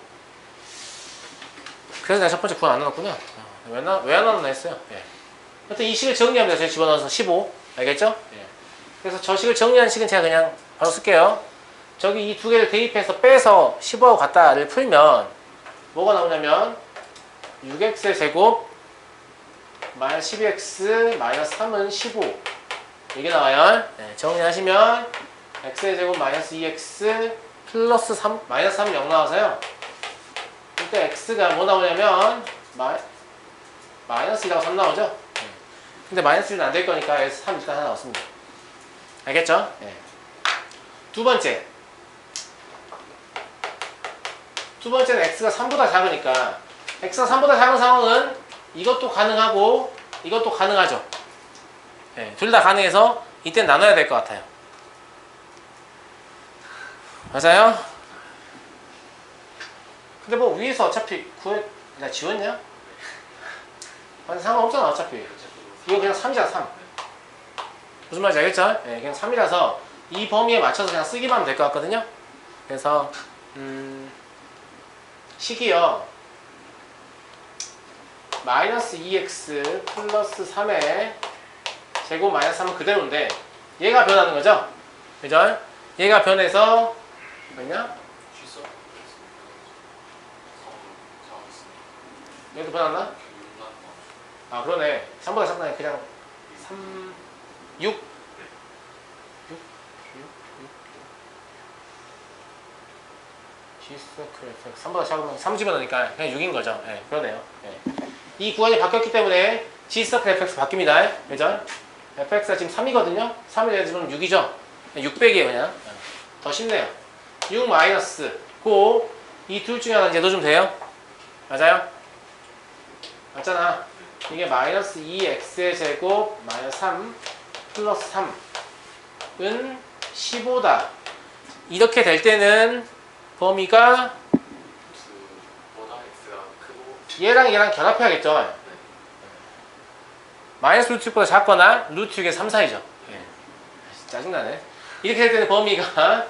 그래서 내가 첫 번째 구원 안 나눴구나. 왜 안 나눴나 했어요. 예. 하여튼 이 식을 정리합니다. 제가 집어넣어서 15. 알겠죠? 예. 그래서 저 식을 정리한 식은 제가 그냥 바로 쓸게요. 저기 이 두 개를 대입해서 빼서 15하고 같다를 풀면 뭐가 나오냐면 6x의 제곱 마이너스 12x 마이너스 3은 15 이게 나와요. 네, 정리하시면 x의 제곱 마이너스 2x 플러스 3 마이너스 3은 0 나와서요. 그때 x가 뭐 나오냐면 마이너스 1하고 3 나오죠. 네. 근데 마이너스 1은 안 될 거니까 여기서 3 일단 하나 넣습니다. 알겠죠? 네. 두 번째는 x가 3보다 작으니까 x가 3보다 작은 상황은 이것도 가능하고 이것도 가능하죠. 네, 둘 다 가능해서 이때는 나눠야 될 것 같아요. 맞아요? 근데 뭐 위에서 어차피 나 지웠냐? 아니 상관없잖아 어차피. 이거 그냥 3이잖아 3. 무슨 말인지 알겠죠? 네, 그냥 3이라서 이 범위에 맞춰서 그냥 쓰기만 하면 될 것 같거든요. 그래서 식이요 마이너스 2x 플러스 3의 제곱 마이너스 3은 그대로인데 얘가 변하는 거죠? 그죠? 얘가 변해서 뭐냐? G 서클 fx 3보다 작았으니 얘도 변했나? 아 그러네 3보다 작다니 그냥 3 6 6 G서클 fx 3보다 작으면 3 집어넣으니까 그냥 6인 거죠. 네, 그러네요. 네. 이 구간이 바뀌었기 때문에 G서클 fx 바뀝니다. 그죠? fx가 지금 3이거든요. 3을 내주면 6이죠. 600이에요 그냥. 더 쉽네요. 6 마이너스 고 이 둘 중에 하나 이제 넣어주면 돼요. 맞아요? 맞잖아. 이게 마이너스 2x의 제곱 마이너스 3 플러스 3은 15다. 이렇게 될 때는 범위가 2보다 x가 크고 얘랑 얘랑 결합해야겠죠. 마이너스 루트 6보다 작거나 루트 6의 3, 4이죠. 예. 짜증나네. 이렇게 될 때는 범위가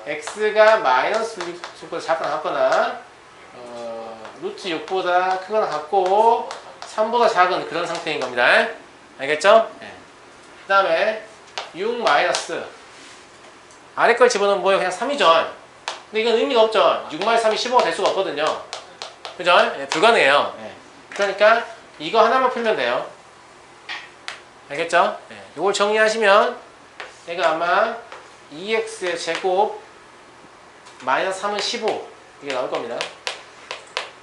x가 마이너스 루트 6보다 작거나 같거나 루트 6보다 크거나 같고 3보다 작은 그런 상태인 겁니다. 알겠죠? 예. 그 다음에 6 마이너스 아래 걸 집어넣으면 뭐예요? 그냥 3이죠. 근데 이건 의미가 없죠. 6 마이너스 3이 15가 될 수가 없거든요. 그죠? 예, 불가능해요. 예. 그러니까 이거 하나만 풀면 돼요. 알겠죠? 예. 이걸 정리하시면 얘가 아마 2x의 제곱 마이너스 3은 15 이게 나올 겁니다.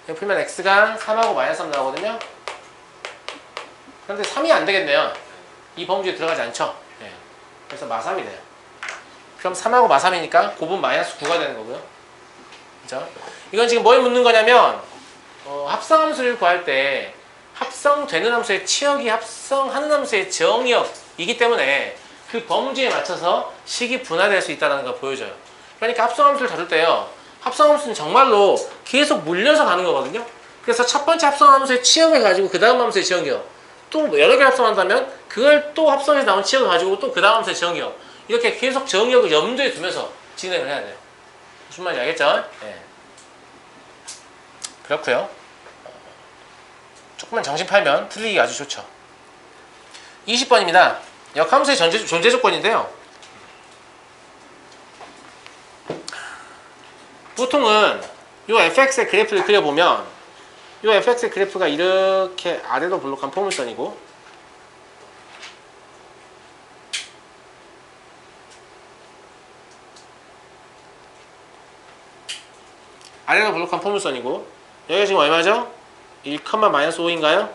이거 풀면 x가 3하고 마이너스 3 나오거든요. 그런데 3이 안 되겠네요. 이 범주에 들어가지 않죠. 예. 그래서 마3이 돼요. 그럼 3하고 마3이니까 곱은 마이너스 9가 되는 거고요. 그죠? 이건 지금 뭘 묻는 거냐면 합성함수를 구할 때 합성되는 함수의 치역이 합성하는 함수의 정역이기 때문에 그 범주에 맞춰서 식이 분할될 수 있다는 걸 보여줘요. 그러니까 합성함수를 다룰 때요. 합성함수는 정말로 계속 물려서 가는 거거든요. 그래서 첫 번째 합성함수의 치역을 가지고 그 다음 함수의 지역이요. 또 여러 개 합성한다면 그걸 또 합성해서 나온 치역을 가지고 또 그 다음 함수의 지역이요. 이렇게 계속 정역을 염두에 두면서 진행을 해야 돼요. 무슨 말인지 알겠죠? 네. 그렇고요. 조금만 정신 팔면 풀리기 아주 좋죠. 20번입니다. 역함수의 존재 조건인데요. 보통은 이 fx의 그래프를 그려보면 이 fx의 그래프가 이렇게 아래로 볼록한 포물선이고 아래가 볼록한 포물선이고 여기가 지금 얼마죠? 1,-5인가요?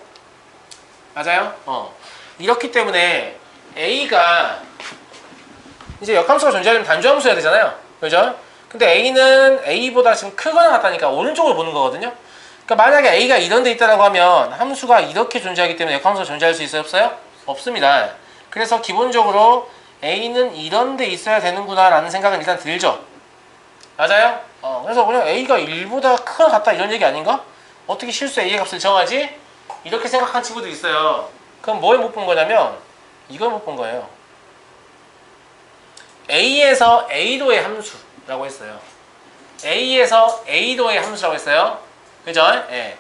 맞아요? 이렇기 때문에 A가 이제 역함수가 존재하려면 단주함수여야 되잖아요. 그죠? 근데 A는 A보다 지금 크거나 같다니까 오른쪽으로 보는 거거든요. 그러니까 만약에 A가 이런 데 있다라고 하면 함수가 이렇게 존재하기 때문에 역함수가 존재할 수 있어요? 없어요? 없습니다. 그래서 기본적으로 A는 이런 데 있어야 되는구나 라는 생각은 일단 들죠. 맞아요? 그래서 그냥 A가 1보다 크거나 같다 이런 얘기 아닌가? 어떻게 실수 A의 값을 정하지? 이렇게 생각한 친구도 있어요. 그럼 뭐에 못 본 거냐면 이걸 못 본 거예요. A에서 A도의 함수라고 했어요. A에서 A도의 함수라고 했어요. 그죠? 예.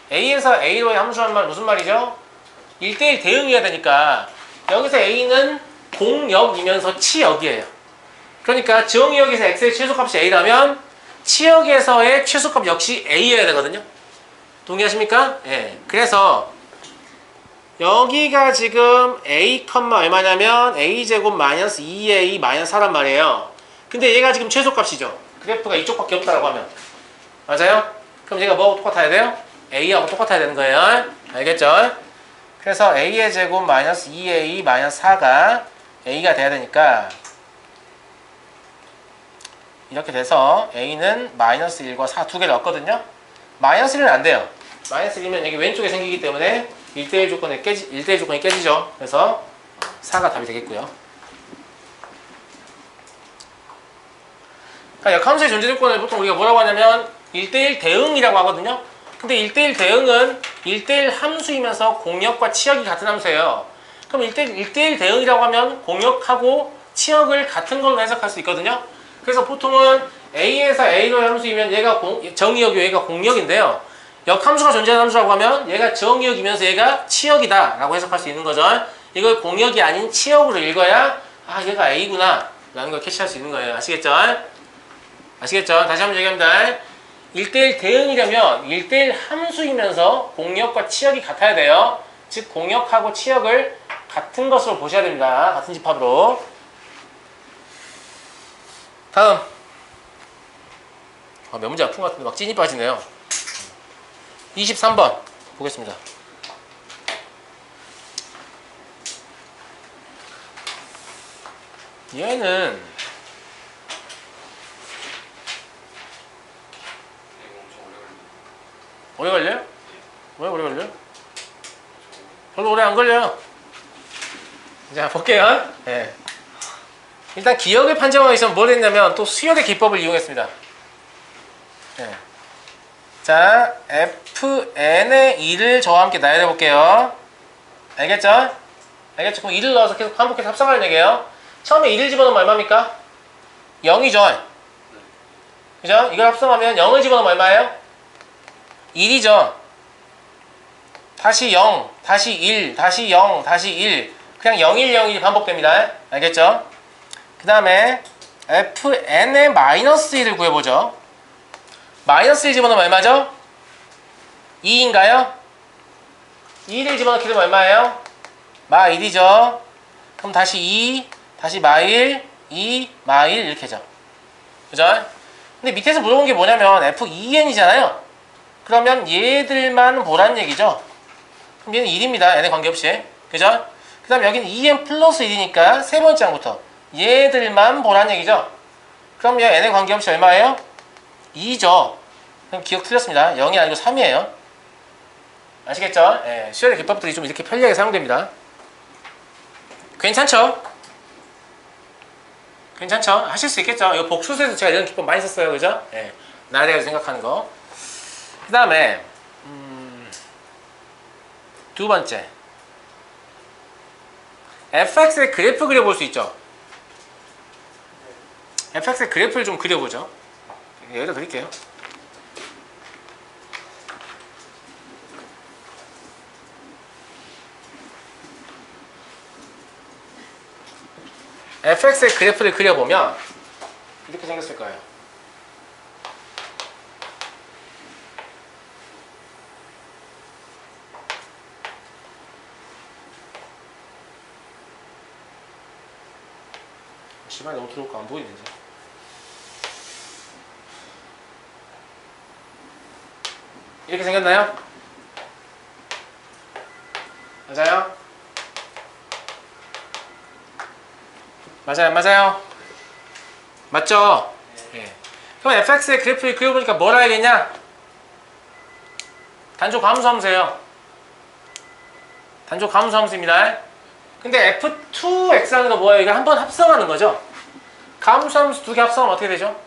A에서 A도의 함수란 말 무슨 말이죠? 1대1 대응이어야 되니까 여기서 A는 공역이면서 치역이에요. 그러니까 정의역에서 X의 최소값이 A라면 치역에서의 최소값 역시 A여야 되거든요. 동의하십니까? 예. 그래서 여기가 지금 A, 얼마냐면 A제곱 마이너스 2A 마이너스 4란 말이에요. 근데 얘가 지금 최소값이죠. 그래프가 이쪽밖에 없다라고 하면. 맞아요? 그럼 얘가 뭐하고 똑같아야 돼요? A하고 똑같아야 되는 거예요. 알겠죠? 그래서 A의 제곱 마이너스 2A 마이너스 4가 A가 돼야 되니까 이렇게 돼서 A는 마이너스 1과 4 두 개를 얻거든요. 마이너스 1은 안 돼요. 마이너스 1이면 여기 왼쪽에 생기기 때문에 1대1 조건이 깨지죠. 그래서 4가 답이 되겠고요. 그러니까 역함수의 존재 조건을 보통 우리가 뭐라고 하냐면 1대1 대응이라고 하거든요. 근데 1대1 대응은 1대1 함수이면서 공역과 치역이 같은 함수예요. 그럼 1대1 대응이라고 하면 공역하고 치역을 같은 걸로 해석할 수 있거든요. 그래서 보통은 A에서 A로 함수이면 얘가 정의역이고 얘가 공역인데요. 역함수가 존재하는 함수라고 하면 얘가 정의역이면서 얘가 치역이다 라고 해석할 수 있는 거죠. 이걸 공역이 아닌 치역으로 읽어야 아 얘가 A구나 라는 걸 캐치할 수 있는 거예요. 아시겠죠? 아시겠죠? 다시 한번 얘기합니다. 1대1 대응이라면 1대1 함수이면서 공역과 치역이 같아야 돼요. 즉 공역하고 치역을 같은 것으로 보셔야 됩니다. 같은 집합으로. 다음 몇 문제 아픈 것 같은데 막 찐이 빠지네요. 23번 보겠습니다. 얘는 이거 엄청 오래 걸리네. 오래 걸려요? 왜 오래 걸려요? 별로 오래 안 걸려요. 자 볼게요. 네. 일단 기억을 판정하기 위해서 뭘 했냐면 또 수열의 기법을 이용했습니다. 네. 자 fn의 2를 저와 함께 나열해 볼게요. 알겠죠? 알겠죠? 그럼 2를 넣어서 계속 반복해서 합성하는 얘기예요. 처음에 2를 집어넣으면 얼마입니까? 0이죠. 그죠? 이걸 합성하면 0을 집어넣으면 얼마예요? 1이죠. 다시 0, 다시 1, 다시 0, 다시 1. 그냥 0, 1, 0, 1이 반복됩니다. 알겠죠? 그 다음에 fn의 마이너스 1을 구해보죠. 마이너스 1 집어넣으면 얼마죠? 2인가요? 2를 집어넣게 되면 얼마예요? 마 1이죠. 그럼 다시 2, 다시 마 1, 2, 마 1 이렇게 죠. 그죠? 근데 밑에서 물어본 게 뭐냐면 f2n이잖아요. 그러면 얘들만 보란 얘기죠. 그럼 얘는 1입니다. n에 관계없이. 그죠? 그 다음 여기는 2n 플러스 1이니까 세 번째 항부터 얘들만 보란 얘기죠. 그럼 얘 n에 관계없이 얼마예요? 2죠. 그럼 기억 틀렸습니다. 0이 아니고 3이에요. 아시겠죠? 예, 수열의 기법들이 좀 이렇게 편리하게 사용됩니다. 괜찮죠? 괜찮죠? 하실 수 있겠죠? 이거 복수에서 제가 이런 기법 많이 썼어요. 그죠? 예, 나에 대해서 생각하는 거. 그 다음에 두 번째 fx의 그래프 그려볼 수 있죠? fx의 그래프를 좀 그려보죠. 여기다 드릴게요. fx의 그래프를 그려보면 이렇게 생겼을 거예요. 시간이 너무 들어올까 안 보이는데. 이렇게 생겼나요? 맞아요? 맞아요, 맞아요? 맞죠? 예. 그럼 fx의 그래프를 그려보니까 뭘 알겠냐? 단조 감소 함수예요. 단조 감소 함수입니다. 근데 f2x라는 거 뭐예요? 이거 한번 합성하는 거죠? 감소 함수 두 개 합성하면 어떻게 되죠?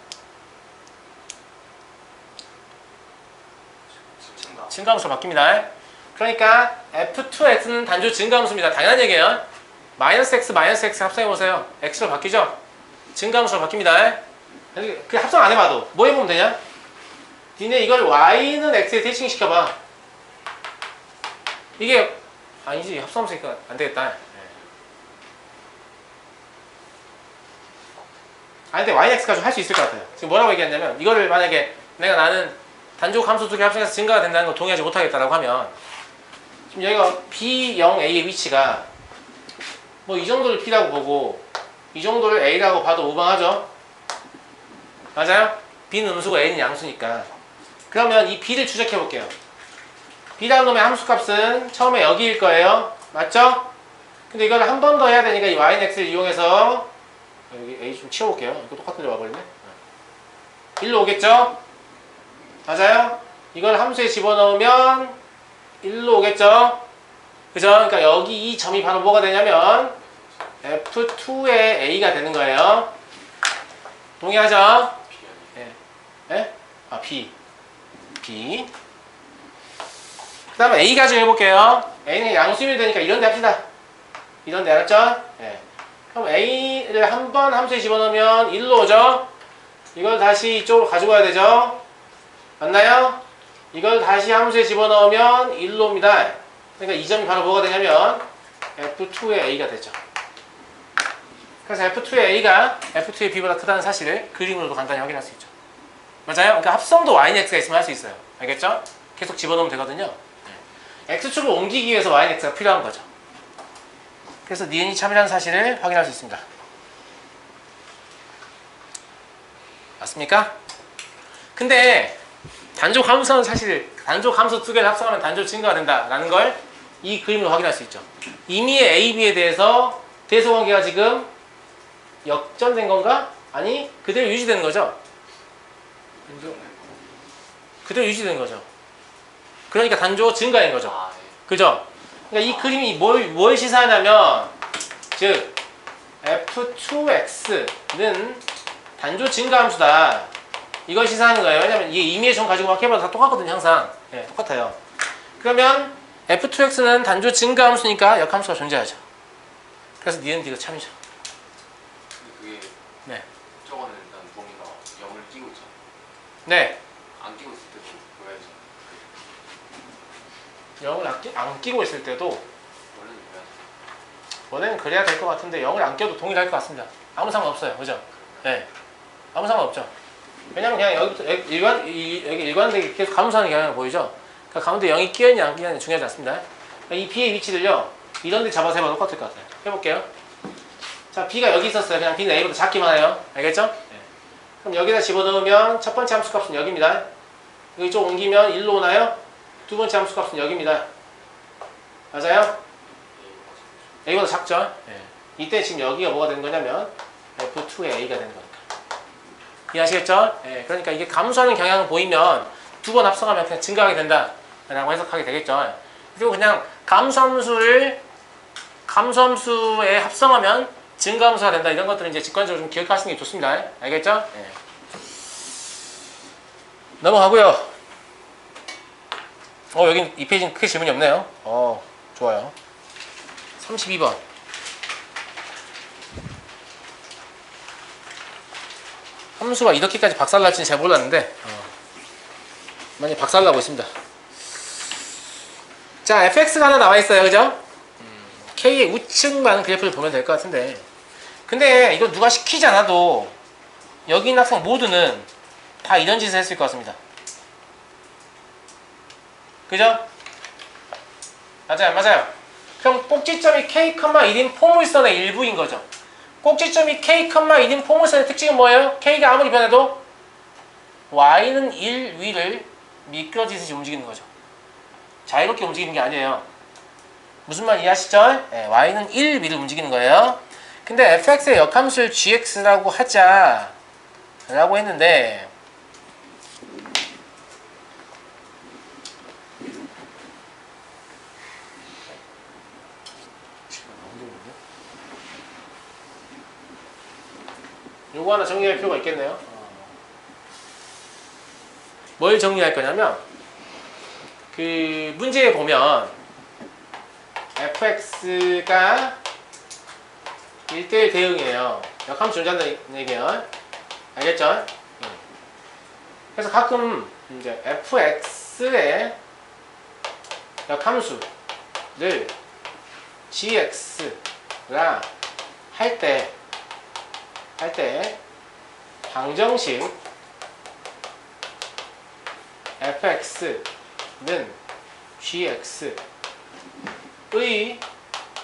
증가함수로 바뀝니다. 그러니까 f2x는 단조 증가함수입니다. 당연한 얘기예요. 마이너스 x 합성해보세요. x로 바뀌죠? 증가함수로 바뀝니다. 그 합성 안 해봐도 뭐 해보면 되냐? 니네 이걸 y는 x에 대칭시켜봐. 이게 아니지, 합성함수니까 안 되겠다. 아니 근데 y는 x 가지고 할 수 있을 것 같아요. 지금 뭐라고 얘기했냐면 이거를 만약에 나는 단조 함수 두 개 합성해서 증가가 된다는 걸 동의하지 못하겠다라고 하면 지금 여기가 B0A의 위치가 뭐 이 정도를 B라고 보고 이 정도를 A라고 봐도 무방하죠? 맞아요? B는 음수고 A는 양수니까. 그러면 이 B를 추적해 볼게요. B라는 놈의 함수값은 처음에 여기일 거예요. 맞죠? 근데 이걸 한 번 더 해야 되니까 이 Y는 X를 이용해서 여기 A 좀 치워볼게요. 이거 똑같은 데 와버리네. 1로 오겠죠? 맞아요? 이걸 함수에 집어넣으면 1로 오겠죠? 그죠? 그러니까 여기 이 점이 바로 뭐가 되냐면 F2의 A가 되는 거예요. 동의하죠? 예. 예? 아, B. 그 다음에 A 가지고 해볼게요. A는 양수임이 되니까 이런 데 합시다. 이런 데 알았죠? 예. 그럼 A를 한 번 함수에 집어넣으면 1로 오죠? 이걸 다시 이쪽으로 가지고 와야 되죠? 맞나요? 이걸 다시 함수에 집어넣으면 1로 옵니다. 그러니까 이 점이 바로 뭐가 되냐면 F2의 A가 되죠. 그래서 F2의 A가 F2의 B보다 크다는 사실을 그림으로도 간단히 확인할 수 있죠. 맞아요? 그러니까 합성도 Y는 X가 있으면 할 수 있어요. 알겠죠? 계속 집어넣으면 되거든요. X축을 옮기기 위해서 Y는 X가 필요한 거죠. 그래서 니은이 참이라는 사실을 확인할 수 있습니다. 맞습니까? 근데 단조 감소는 사실 단조 감소 두 개를 합성하면 단조 증가가 된다라는 걸 이 그림으로 확인할 수 있죠. 임의의 A, B에 대해서 대소관계가 지금 역전된 건가? 아니, 그대로 유지되는 거죠. 그대로 유지되는 거죠. 그러니까 단조 증가인 거죠. 아, 네. 그죠? 그러니까 이 그림이 뭘 시사하냐면 즉 F2X는 단조 증가함수다. 이걸 시사하는 거예요. 왜냐면 이게 임의의 점 가지고 막 해봐도 다 똑같거든요. 항상. 네, 똑같아요. 그러면 F2X는 단조 증가함수니까 역함수가 존재하죠. 그래서 니은 D가 참이죠. 근데 그게 네. 저거는 일단 범위가 0을 끼고 있잖아. 네. 안 끼고 있을 때도 보여야지. 0을 안 끼고 있을 때도 원래는 보여야지. 원래는 그래야 될 것 같은데 0을 안 껴도 동일할 것 같습니다. 아무 상관없어요. 그죠? 네. 아무 상관없죠. 왜냐면 그냥 여기부터 여기 일관되게 계속 감소하는 경향이 보이죠? 그러니까 가운데 0이 끼어있냐 안 끼어있냐 중요하지 않습니다. 그러니까 이 B의 위치를요 이런 데 잡아서 해봐도 똑같을 것 같아요. 해볼게요. 자, B가 여기 있었어요. 그냥 B는 A보다 작기만 해요. 알겠죠? 네. 그럼 여기다 집어넣으면 첫 번째 함수값은 여기입니다. 여기 좀 옮기면 1로 오나요? 두 번째 함수값은 여기입니다. 맞아요? A보다 작죠? 네. 이때 지금 여기가 뭐가 되는 거냐면 F2의 A가 되는 거니까. 이해하시겠죠? 네. 그러니까 이게 감소하는 경향을 보이면 두 번 합성하면 그냥 증가하게 된다 라고 해석하게 되겠죠. 그리고 그냥 감소함수에 합성하면 증가함수가 된다 이런 것들은 이제 직관적으로 좀 기억하시는 게 좋습니다. 알겠죠? 네. 넘어가고요. 여긴 이 페이지는 크게 질문이 없네요. 좋아요. 32번. 함수가 이렇게까지 박살날지는 잘 몰랐는데 많이 박살나고 있습니다. 자, fx가 하나 나와 있어요. 그죠? k의 우측만 그래프를 보면 될 것 같은데 근데 이거 누가 시키지 않아도 여기 있는 학생 모두는 다 이런 짓을 했을 것 같습니다. 그죠? 맞아요. 그럼 꼭지점이 k, 1인 포물선의 일부인 거죠. 꼭지점이 k, 1인 포물선의 특징은 뭐예요? k가 아무리 변해도 y는 1 위를 미끄러지듯이 움직이는 거죠. 자유롭게 움직이는 게 아니에요. 무슨 말 이해하시죠? 네, y는 1, b를 움직이는 거예요. 근데 fx의 역함수를 gx라고 하자 라고 했는데 요거 하나 정리할 필요가 있겠네요. 뭘 정리할 거냐면 그 문제에 보면 fx가 1대1 대응이에요. 역함수 존재한다는 얘기예요. 알겠죠? 그래서 가끔 이제 fx의 역함수를 gx라 할 때 방정식 fx는 gx의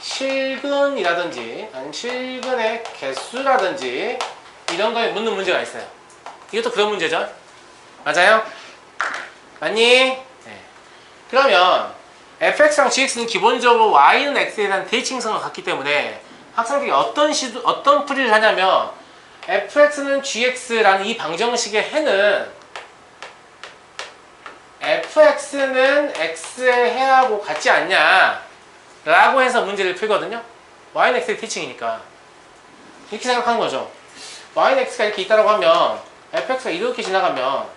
실근이라든지 아니면 실근의 개수라든지 이런 거에 묻는 문제가 있어요. 이것도 그런 문제죠. 맞아요? 맞니? 네. 그러면 fx랑 gx는 기본적으로 y는 x에 대한 대칭성을 갖기 때문에 학생들이 어떤 풀이를 하냐면 fx는 gx라는 이 방정식의 해는 fx는 x의 해하고 같지 않냐 라고 해서 문제를 풀거든요. y는 x의 대칭이니까 이렇게 생각하는 거죠. y는 x가 이렇게 있다고 하면 fx가 이렇게 지나가면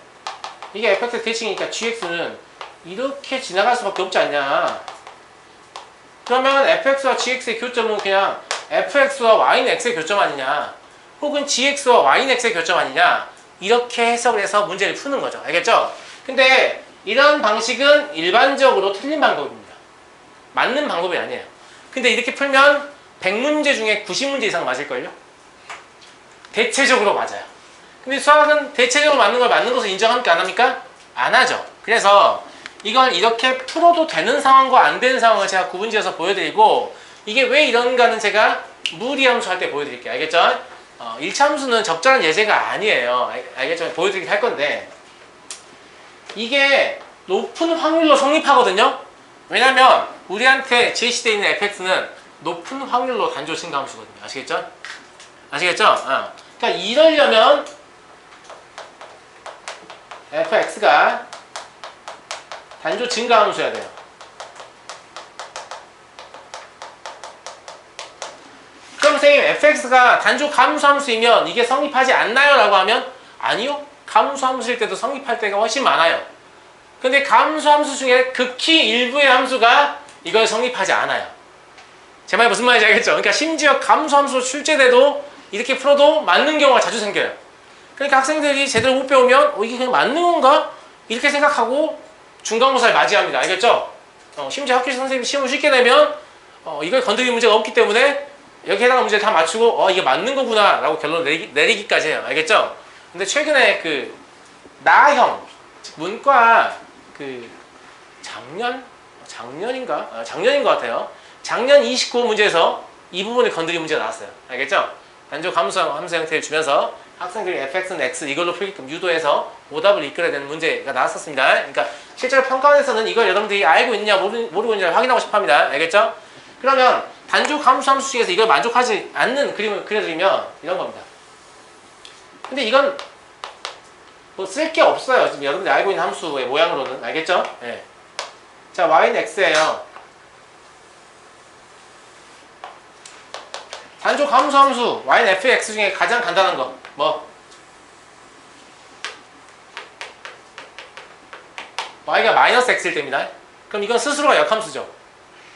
이게 fx의 대칭이니까 gx는 이렇게 지나갈 수밖에 없지 않냐. 그러면 fx와 gx의 교점은 그냥 fx와 y는 x의 교점 아니냐, 혹은 gx와 y는 x의 교점 아니냐, 이렇게 해석을 해서 문제를 푸는 거죠. 알겠죠? 근데 이런 방식은 일반적으로 틀린 방법입니다. 맞는 방법이 아니에요. 근데 이렇게 풀면 100문제 중에 90문제 이상 맞을걸요? 대체적으로 맞아요. 근데 수학은 대체적으로 맞는 걸 맞는 것을 인정합니까? 안 합니까? 안 하죠. 그래서 이걸 이렇게 풀어도 되는 상황과 안 되는 상황을 제가 구분지어서 보여드리고, 이게 왜 이런가는 제가 무리함수 할 때 보여드릴게요. 알겠죠? 1차 함수는 적절한 예제가 아니에요. 알겠죠? 보여드리긴 할 건데, 이게 높은 확률로 성립하거든요? 왜냐면 우리한테 제시되어 있는 fx는 높은 확률로 단조 증가함수거든요. 아시겠죠? 아시겠죠? 그러니까 이러려면 fx가 단조 증가함수여야 돼요. 그럼 선생님 fx가 단조 감수함수이면 이게 성립하지 않나요? 라고 하면 아니요. 감수함수일 때도 성립할 때가 훨씬 많아요. 근데 감수함수 중에 극히 일부의 함수가 이걸 성립하지 않아요. 제 말이 무슨 말인지 알겠죠? 그러니까 심지어 감수함수 출제돼도 이렇게 풀어도 맞는 경우가 자주 생겨요. 그러니까 학생들이 제대로 못 배우면 이게 그냥 맞는 건가? 이렇게 생각하고 중간고사를 맞이합니다. 알겠죠? 심지어 학교 선생님이 시험을 쉽게 내면 이걸 건드릴 문제가 없기 때문에 여기 해당하는 문제를 다 맞추고 이게 맞는 거구나 라고 결론 내리기까지 해요. 알겠죠? 근데 최근에 그 나형 문과 그 작년인가? 작년인 것 같아요. 작년 29호 문제에서 이 부분을 건드린 문제가 나왔어요. 알겠죠? 단조 함수 형태를 주면서 학생들이 fx는 x 이걸로 풀게끔 유도해서 오답을 이끌어야 되는 문제가 나왔었습니다. 그러니까 실제로 평가원에서는 이걸 여러분들이 알고 있느냐 모르고 있느냐 확인하고 싶어 합니다. 알겠죠? 그러면 단조 함수 중에서 이걸 만족하지 않는 그림을 그려드리면 이런 겁니다. 근데 이건 뭐 쓸 게 없어요. 지금 여러분들이 알고 있는 함수의 모양으로는. 알겠죠? 네. 자, y는 x예요. 단조 함수 y는 fx 중에 가장 간단한 거 뭐? y가 마이너스 x일 때입니다. 그럼 이건 스스로가 역함수죠.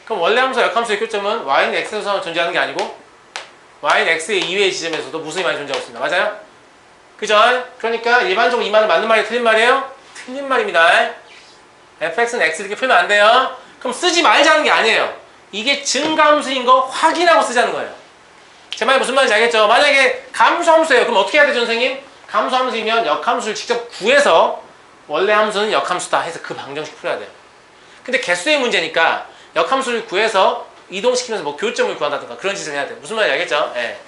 그럼 원래 함수 역함수의 교점은 y는 x에서만 존재하는 게 아니고 y는 x의 이외의 지점에서도 무수히 많이 존재하고 있습니다. 맞아요? 그죠? 그러니까 일반적으로 이 말은 맞는 말이에요? 틀린 말이에요? 틀린 말입니다. fx는 x 이렇게 풀면 안 돼요. 그럼 쓰지 말자는 게 아니에요. 이게 증가함수인 거 확인하고 쓰자는 거예요. 제 말이 무슨 말인지 알겠죠? 만약에 감수함수예요. 그럼 어떻게 해야 되죠, 선생님? 감수함수이면 역함수를 직접 구해서 원래 함수는 역함수다 해서 그 방정식 풀어야 돼요. 근데 개수의 문제니까 역함수를 구해서 이동시키면서 뭐 교점을 구한다든가 그런 짓을 해야 돼요. 무슨 말인지 알겠죠? 예.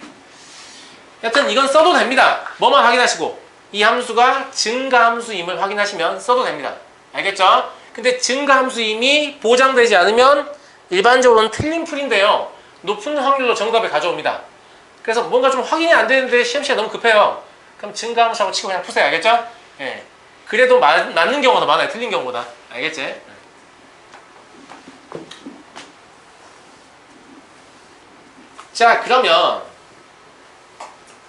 여튼 이건 써도 됩니다. 뭐만 확인하시고 이 함수가 증가함수임을 확인하시면 써도 됩니다. 알겠죠? 근데 증가함수 이미 보장되지 않으면 일반적으로는 틀린 풀인데요. 높은 확률로 정답을 가져옵니다. 그래서 뭔가 좀 확인이 안 되는데 시험시간 너무 급해요. 그럼 증가함수라고 치고 그냥 푸세요. 알겠죠? 예. 그래도 맞는 경우가 더 많아요. 틀린 경우보다. 알겠지? 자, 그러면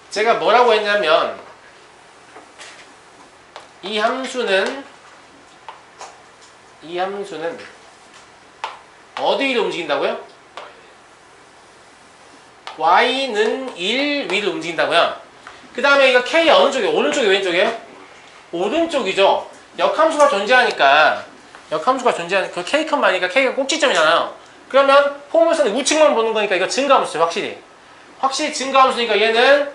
제가 뭐라고 했냐면 이 함수는 어디 위로 움직인다고요? y는 1 위로 움직인다고요. 그 다음에 이거 k 어느 쪽이에요? 오른쪽이에요? 왼쪽이에요? 오른쪽이죠. 역함수가 존재하니까 그 k 컴마니까 k가 꼭지점이잖아요. 그러면 포물선의 우측만 보는 거니까 이거 증가함수죠. 확실히 증가함수니까 얘는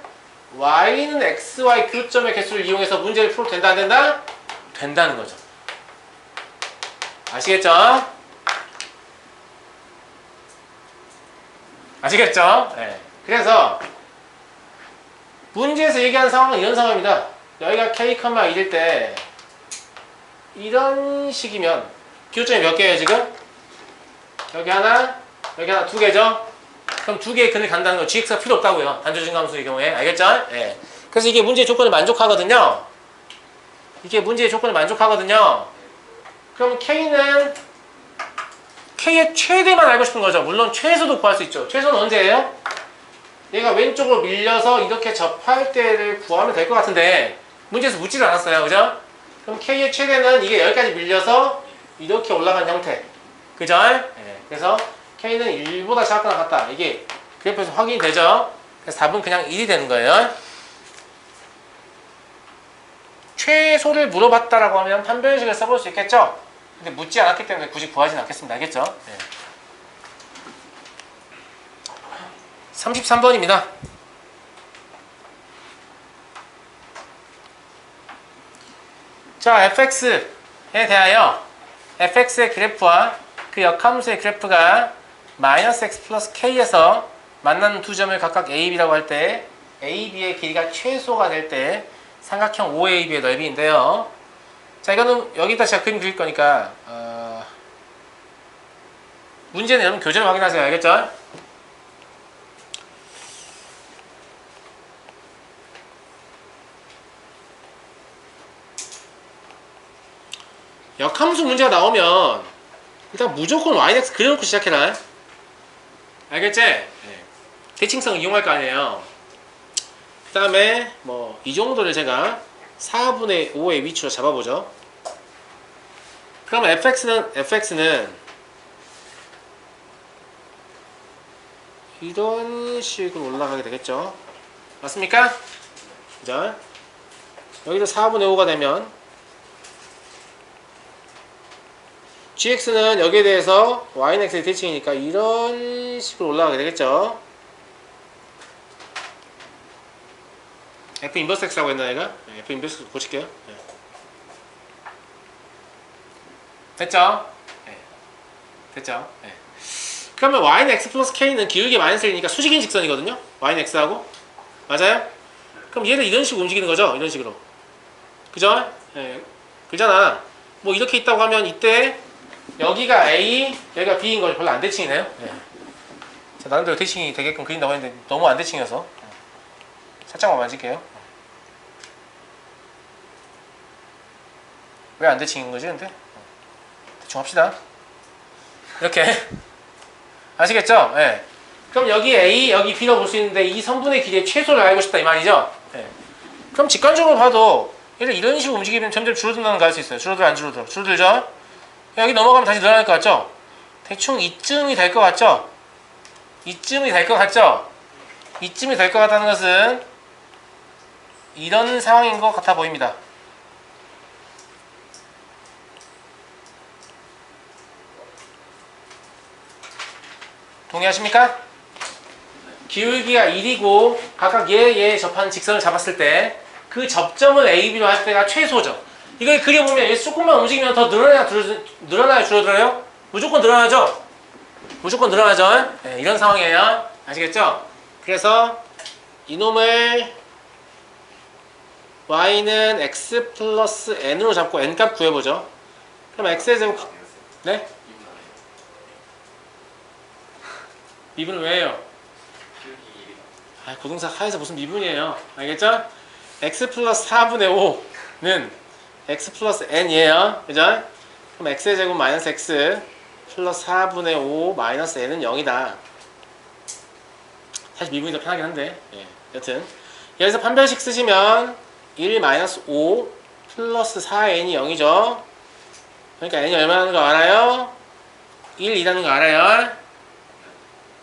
y는 xy 교점의 개수를 이용해서 문제를 풀어도 된다 안 된다? 된다는 거죠. 아시겠죠? 아시겠죠? 네. 그래서 문제에서 얘기하는 상황은 이런 상황입니다. 여기가 k, 1일 때 이런 식이면 교점이 몇 개예요 지금? 여기 하나 두 개죠? 그럼 두 개의 근을 간다는 거 gx가 필요 없다고요. 단조 증가함수의 경우에. 알겠죠? 네. 그래서 이게 문제의 조건을 만족하거든요. 그럼 k는 k의 최대만 알고 싶은 거죠. 물론 최소도 구할 수 있죠. 최소는 언제예요? 얘가 왼쪽으로 밀려서 이렇게 접할 때를 구하면 될 것 같은데 문제에서 묻지를 않았어요. 그죠? 그럼 k의 최대는 이게 여기까지 밀려서 이렇게 올라간 형태. 그죠? 네. 그래서 k는 1보다 작거나 같다. 이게 그래프에서 확인이 되죠? 그래서 답은 그냥 1이 되는 거예요. 최소를 물어봤다라고 하면 판별식을 써볼 수 있겠죠? 근데 묻지 않았기 때문에 굳이 구하진 않겠습니다. 알겠죠? 네. 33번입니다. 자, fx에 대하여 fx의 그래프와 그 역함수의 그래프가 마이너스 x 플러스 k에서 만나는 두 점을 각각 a, b라고 할 때 a, b의 길이가 최소가 될 때 삼각형 OAB의 넓이인데요. 자, 이거는 여기다 제가 그림 그릴 거니까 문제는 여러분 교재를 확인하세요. 알겠죠? 역함수 문제가 나오면 일단 무조건 yx 그려놓고 시작해라. 알겠지? 네. 대칭성을 이용할 거 아니에요. 그 다음에 뭐 이 정도를 제가 4분의 5의 위치로 잡아보죠. 그러면 fx는 이런 식으로 올라가게 되겠죠. 맞습니까? 그죠? 여기도 4분의 5가 되면 gx는 여기에 대해서 y는 x의 대칭이니까 이런 식으로 올라가게 되겠죠. f 인버스 x라고 했나 얘가? 네, f 인버스 고칠게요. 네. 됐죠? 네. 됐죠? 네. 그러면 y는 x 플러스 k는 기울기 마이너스 1이니까 수직인 직선이거든요. y는 x하고 맞아요? 그럼 얘를 이런 식으로 움직이는 거죠. 이런 식으로. 그죠? 네. 그잖아. 뭐 이렇게 있다고 하면 이때 여기가 A, 여기가 B인 거죠. 별로 안 대칭이네요. 네. 자, 나름대로 대칭이 되게끔 그린다고 했는데 너무 안 대칭이어서 살짝만 만질게요. 왜 안 대칭인 거지 근데? 대충 합시다. 이렇게 아시겠죠? 네. 그럼 여기 A, 여기 B로 볼 수 있는데 이 선분의 길이의 최소를 알고 싶다 이 말이죠? 네. 그럼 직관적으로 봐도 얘를 이런 식으로 움직이면 점점 줄어든다는 거 알 수 있어요. 줄어들어 안 줄어들어? 줄어들죠? 여기 넘어가면 다시 늘어날 것 같죠? 대충 이쯤이 될 것 같죠? 이쯤이 될 것 같죠? 이쯤이 될 것 같다는 것은 이런 상황인 것 같아 보입니다. 동의하십니까? 기울기가 1이고 각각 얘에 접하는 직선을 잡았을 때 그 접점을 A, B로 할 때가 최소죠. 이걸 그려보면 얘 조금만 움직이면 더 늘어나요? 줄어들어요? 무조건 늘어나죠? 무조건 늘어나죠? 네, 이런 상황이에요. 아시겠죠? 그래서 이놈을 y는 x 플러스 n으로 잡고 n값 구해보죠. 그럼 x의 제곱 네? 2분 안에 미분은 왜요? 기울기 1이다. 아, 고동사 하에서 무슨 미분이에요. 알겠죠? x 플러스 4분의 5는 x 플러스 n이에요. 그죠? 그럼 x의 제곱 마이너스 x 플러스 4분의 5 마이너스 n은 0이다. 사실 미분이 더 편하긴 한데. 예. 여튼 여기서 판별식 쓰시면 1 마이너스 5 플러스 4n이 0이죠. 그러니까 n이 얼마라는 거 알아요? 1이라는 거 알아요?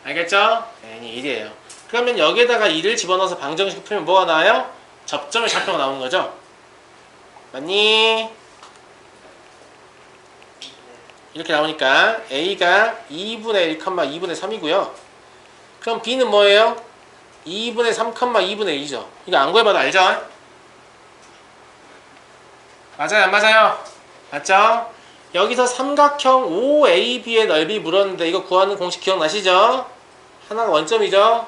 알겠죠? n이 1이에요. 그러면 여기에다가 2를 집어넣어서 방정식 풀면 뭐가 나와요? 접점의 좌표가 나오는 거죠? 맞니? 이렇게 나오니까 A가 2분의 1, 2분의 3이고요. 그럼 B는 뭐예요? 2분의 3, 2분의 1이죠. 이거 안 구해봐도 알죠? 맞아요, 안 맞아요? 맞죠? 여기서 삼각형 OAB의 넓이 물었는데 이거 구하는 공식 기억나시죠? 하나가 원점이죠?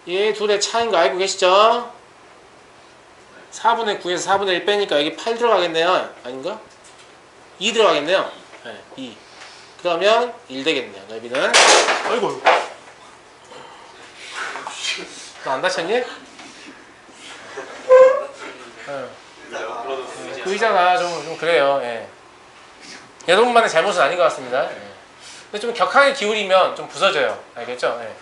얘 둘의 차이인 거 알고 계시죠? 4분의 9에서 4분의 1 빼니까 여기 8 들어가겠네요. 아닌가? 2 들어가겠네요. 네, 2. 그러면 1 되겠네요. 넓이는. 아이고. 너 안 다쳤니? 그 의자가 좀 그래요. 예. 여러분만의 잘못은 아닌 것 같습니다. 예. 근데 좀 격하게 기울이면 좀 부서져요. 알겠죠? 예.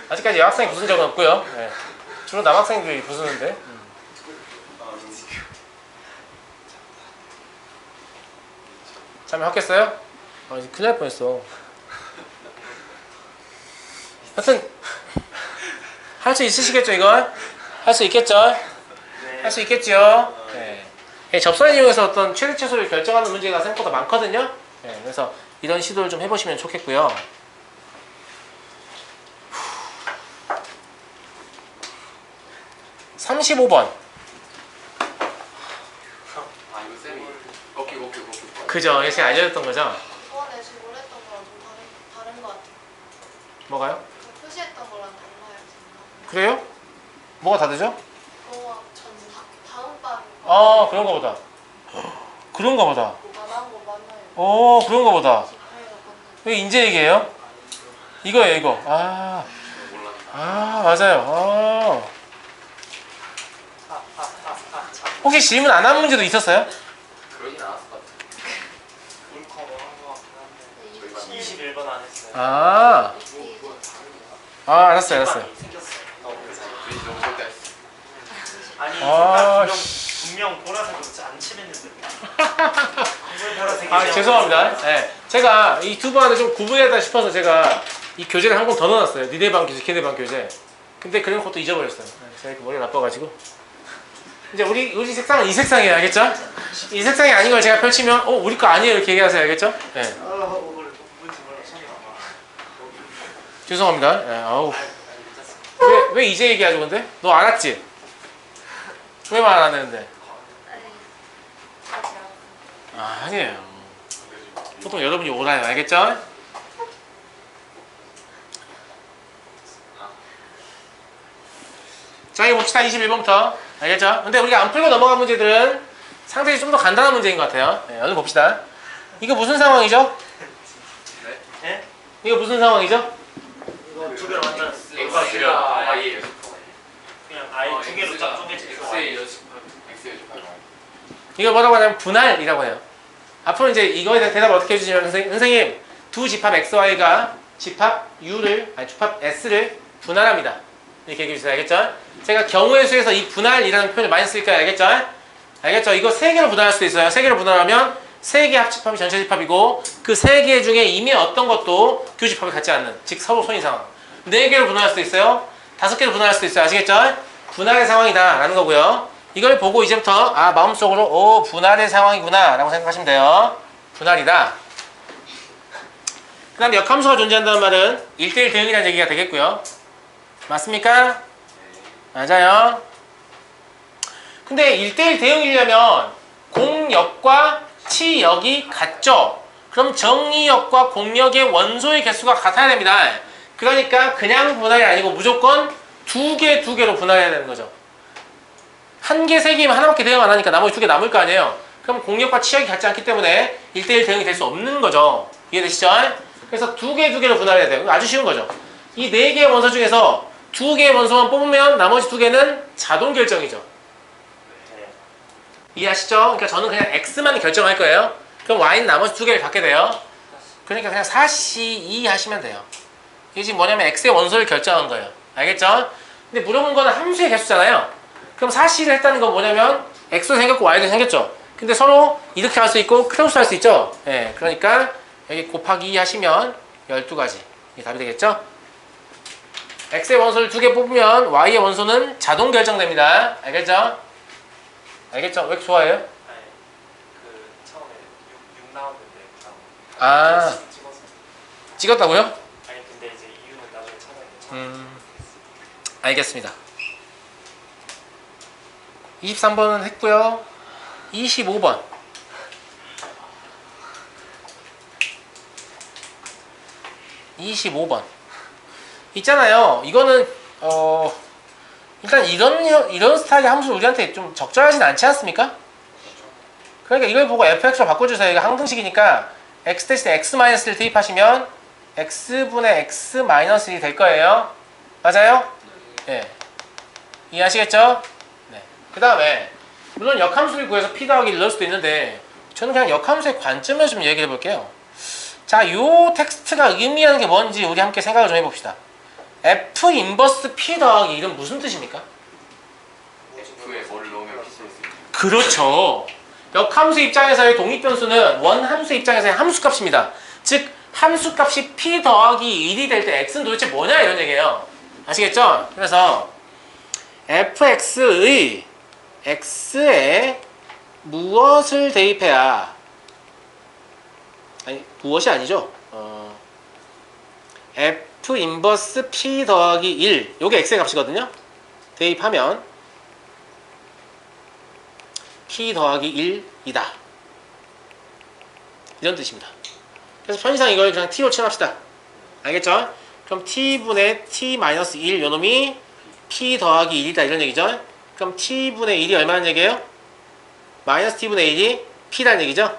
아직까지 여학생이 부순 적은 없고요. 예. 주로 남학생들이 부수는데. 잠이 확 깼어요? 아, 이제 큰일 날 뻔했어. 하여튼 할 수 있으시겠죠, 이걸? 할 수 있겠죠? 할 수 있겠죠? 네. 접선을 이용해서 어떤 최대 최소를 결정하는 문제가 생각보다 많거든요. 네, 그래서 이런 시도를 좀 해보시면 좋겠고요. 35번. 아 이거 쌤이 오케이. 그죠? 예전에 알려줬던 거죠? 이번에 지금 했던 거랑 좀 다른 것 같아요. 뭐가요? 저 표시했던 거랑 달라요, 지금. 그래요? 뭐가 다르죠? 그거와 다음 반 그런가 보다. 그런가 보다. 나간 거 맞나요? 그런가 보다. 집회가 이게 인제 얘기예요? 이거예요, 이거. 몰랐다. 맞아요. 혹시 질문 안 한 문제도 있었어요? 그러진 않았을 것 같아. 저희 반 21번 안 했어요. 알았어요. 왠지 너무 절대 안 했어. 아니 아, 색깔 분명 보라색으로 안 칠했는데. 왜 보라색이죠? 죄송합니다. 네, 제가 이 두 번을 좀 구분해야다 싶어서 제가 이 교재를 한 권 더 넣어놨어요. 니네 반 교재, 걔네 반 교재. 근데 그런 것도 잊어버렸어요. 제가 이렇게 머리가 나빠가지고. 이제 우리 색상은 이 색상이에요, 알겠죠? 이 색상이 아닌 걸 제가 펼치면 우리 거 아니에요 이렇게 얘기하세요, 알겠죠? 네. 죄송합니다. 네, 왜 이제 얘기하죠, 근데? 너 알았지? 왜 말 안 했는데? 아니에요. 보통 여러분이 오라요, 알겠죠? 자, 이거 봅시다. 21번부터. 알겠죠? 근데 우리가 안 풀고 넘어간 문제들은 상당히 좀 더 간단한 문제인 것 같아요. 네, 얼른 봅시다. 이거 무슨 상황이죠? 네? 이거 무슨 상황이죠? 이거 두 개로 완전 X가 Y에 연습. 그냥 아예 두 개로 딱 쪼개져. X에 연습하고 X에 연습하고. 이걸 뭐라고 하냐면 분할이라고 해요. 앞으로 이제 이거에 대한 대답을 어떻게 해주시면 선생님 두 집합 XY가 집합 집합 S를 분할합니다. 이렇게 얘기해 주세요. 알겠죠? 제가 경우의 수에서 이 분할이라는 표현을 많이 쓸까요? 알겠죠? 알겠죠? 이거 세 개로 분할할 수도 있어요. 세 개로 분할하면 세 개 합집합이 전체 집합이고 그 세 개 중에 이미 어떤 것도 교집합이 같지 않는 즉 서로 손인 상황. 네 개로 분할할 수도 있어요. 5개로 분할할 수도 있어요. 아시겠죠? 분할의 상황이다 라는 거고요. 이걸 보고 이제부터 마음속으로 분할의 상황이구나 라고 생각하시면 돼요. 분할이다. 그 다음에 역함수가 존재한다는 말은 1대1 대응이라는 얘기가 되겠고요. 맞습니까? 맞아요. 근데 1대1 대응이려면 공역과 치역이 같죠? 그럼 정의역과 공역의 원소의 개수가 같아야 됩니다. 그러니까 그냥 분할이 아니고 무조건 두 개로 분할해야 되는 거죠. 한 개, 세 개면 하나밖에 대응 안 하니까 나머지 두 개 남을 거 아니에요. 그럼 공력과 치역이 같지 않기 때문에 1대1 대응이 될 수 없는 거죠. 이해되시죠? 그래서 두 개, 두 개로 분할해야 돼요. 아주 쉬운 거죠. 이 네 개의 원소 중에서 두 개의 원소만 뽑으면 나머지 두 개는 자동 결정이죠. 네. 이해하시죠? 그러니까 저는 그냥 X만 결정할 거예요. 그럼 Y는 나머지 두 개를 받게 돼요. 그러니까 그냥 4C2 하시면 돼요. 이게 지금 뭐냐면 X의 원소를 결정한 거예요. 알겠죠? 근데 물어본 거는 함수의 개수잖아요. 그럼 4C를 했다는 건 뭐냐면 X도 생겼고 Y도 생겼죠. 근데 서로 이렇게 할 수 있고 크로스 할 수 있죠. 예, 그러니까 여기 곱하기 2 하시면 12가지. 이게 답이 되겠죠? X의 원소를 두 개 뽑으면 Y의 원소는 자동 결정됩니다. 알겠죠? 알겠죠? 왜 이렇게 좋아해요? 아니 그 처음에 6 나왔는데 아. 찍었어. 찍었다고요? 아니 근데 이제 이유는 나중에 찾아야 돼. 알겠습니다. 23번은 했고요. 25번. 있잖아요. 이거는 일단 이런 스타일의 함수는 우리한테 좀 적절하진 않지 않습니까? 그러니까 이걸 보고 fx로 바꿔주세요. 이거 항등식이니까 x 대신에 x-를 대입하시면 x분의 x-1이 될 거예요. 맞아요? 네. 이해하시겠죠? 네. 그 다음에 물론 역함수를 구해서 p 더하기 1 넣을 수도 있는데 저는 그냥 역함수의 관점을 좀 얘기해 볼게요. 자, 요 텍스트가 의미하는 게 뭔지 우리 함께 생각을 좀 해봅시다. f 인버스 p 더하기 1은 무슨 뜻입니까? F에 뭐를 넣으면 P 쓸 수 있는. 그렇죠. 역함수 입장에서의 독립변수는 원함수 입장에서의 함수값입니다. 즉 함수값이 p 더하기 1이 될 때 x는 도대체 뭐냐 이런 얘기예요. 아시겠죠? 그래서 fx의 x에 무엇을 대입해야, 아니 무엇이 아니죠. f 인버스 p 더하기 1 요게 x의 값이거든요. 대입하면 p 더하기 1이다 이런 뜻입니다. 그래서 편의상 이걸 그냥 t로 칠합시다. 알겠죠? 그럼 t분의 t-1 요놈이 p 더하기 1이다 이런 얘기죠. 그럼 t분의 1이 얼마나 얘기예요? 마이너스 t분의 1이 p라는 얘기죠.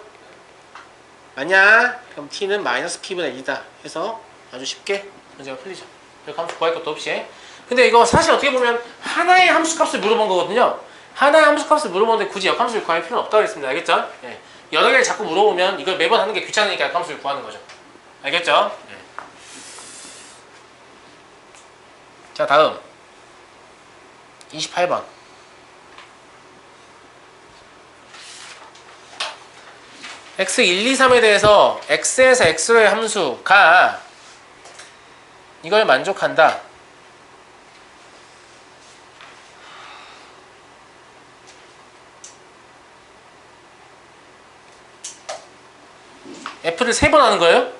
맞냐? 그럼 t는 마이너스 p분의 1이다 해서 아주 쉽게 문제가 풀리죠. 이렇게 함수 구할 것도 없이. 근데 이거 사실 어떻게 보면 하나의 함수값을 물어본 거거든요. 하나의 함수값을 물어보는데 굳이 역함수를 구할 필요는 없다고 했습니다. 알겠죠? 예. 여러 개를 자꾸 물어보면 이걸 매번 하는 게 귀찮으니까 역함수를 구하는 거죠. 알겠죠? 예. 자, 다음 28번. x 1, 2, 3에 대해서 x에서 x로의 함수가 이걸 만족한다. F를 3번 하는 거예요?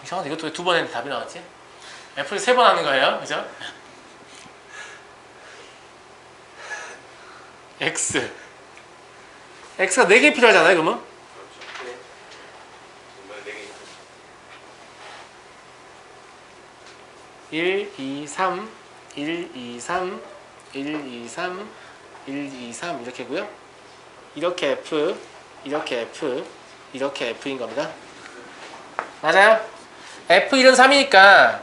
이상하다. 이것도 왜 2번 했는데 답이 나왔지? F를 3번 하는 거예요. 그죠? X. X가 4개 필요하잖아요, 그러면? 그렇죠. 네. 정말 4개. 1, 2, 3, 1, 2, 3, 1, 2, 3, 1, 2, 3 이렇게고요. 이렇게 F, 이렇게 F, 이렇게 F인 겁니다. 맞아요? F1은 3이니까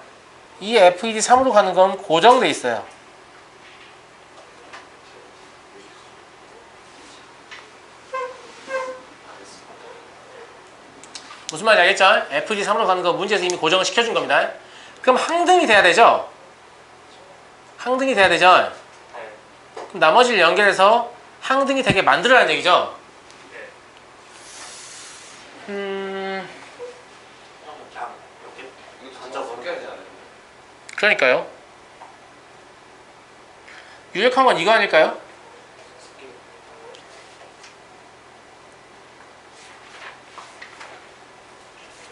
이 F1이 3으로 가는 건 고정돼 있어요. 무슨 말인지 알겠죠? F1이 3으로 가는 건 문제에서 이미 고정을 시켜준 겁니다. 그럼 항등이 돼야 되죠? 항등이 돼야 되죠? 네. 그럼 나머지를 연결해서 항등이 되게 만들어라는 얘기죠? 네. 음... 그냥 이렇게 이거 던져 벗겨야 되지 않아요? 그러니까요. 유력한 건 이거 아닐까요?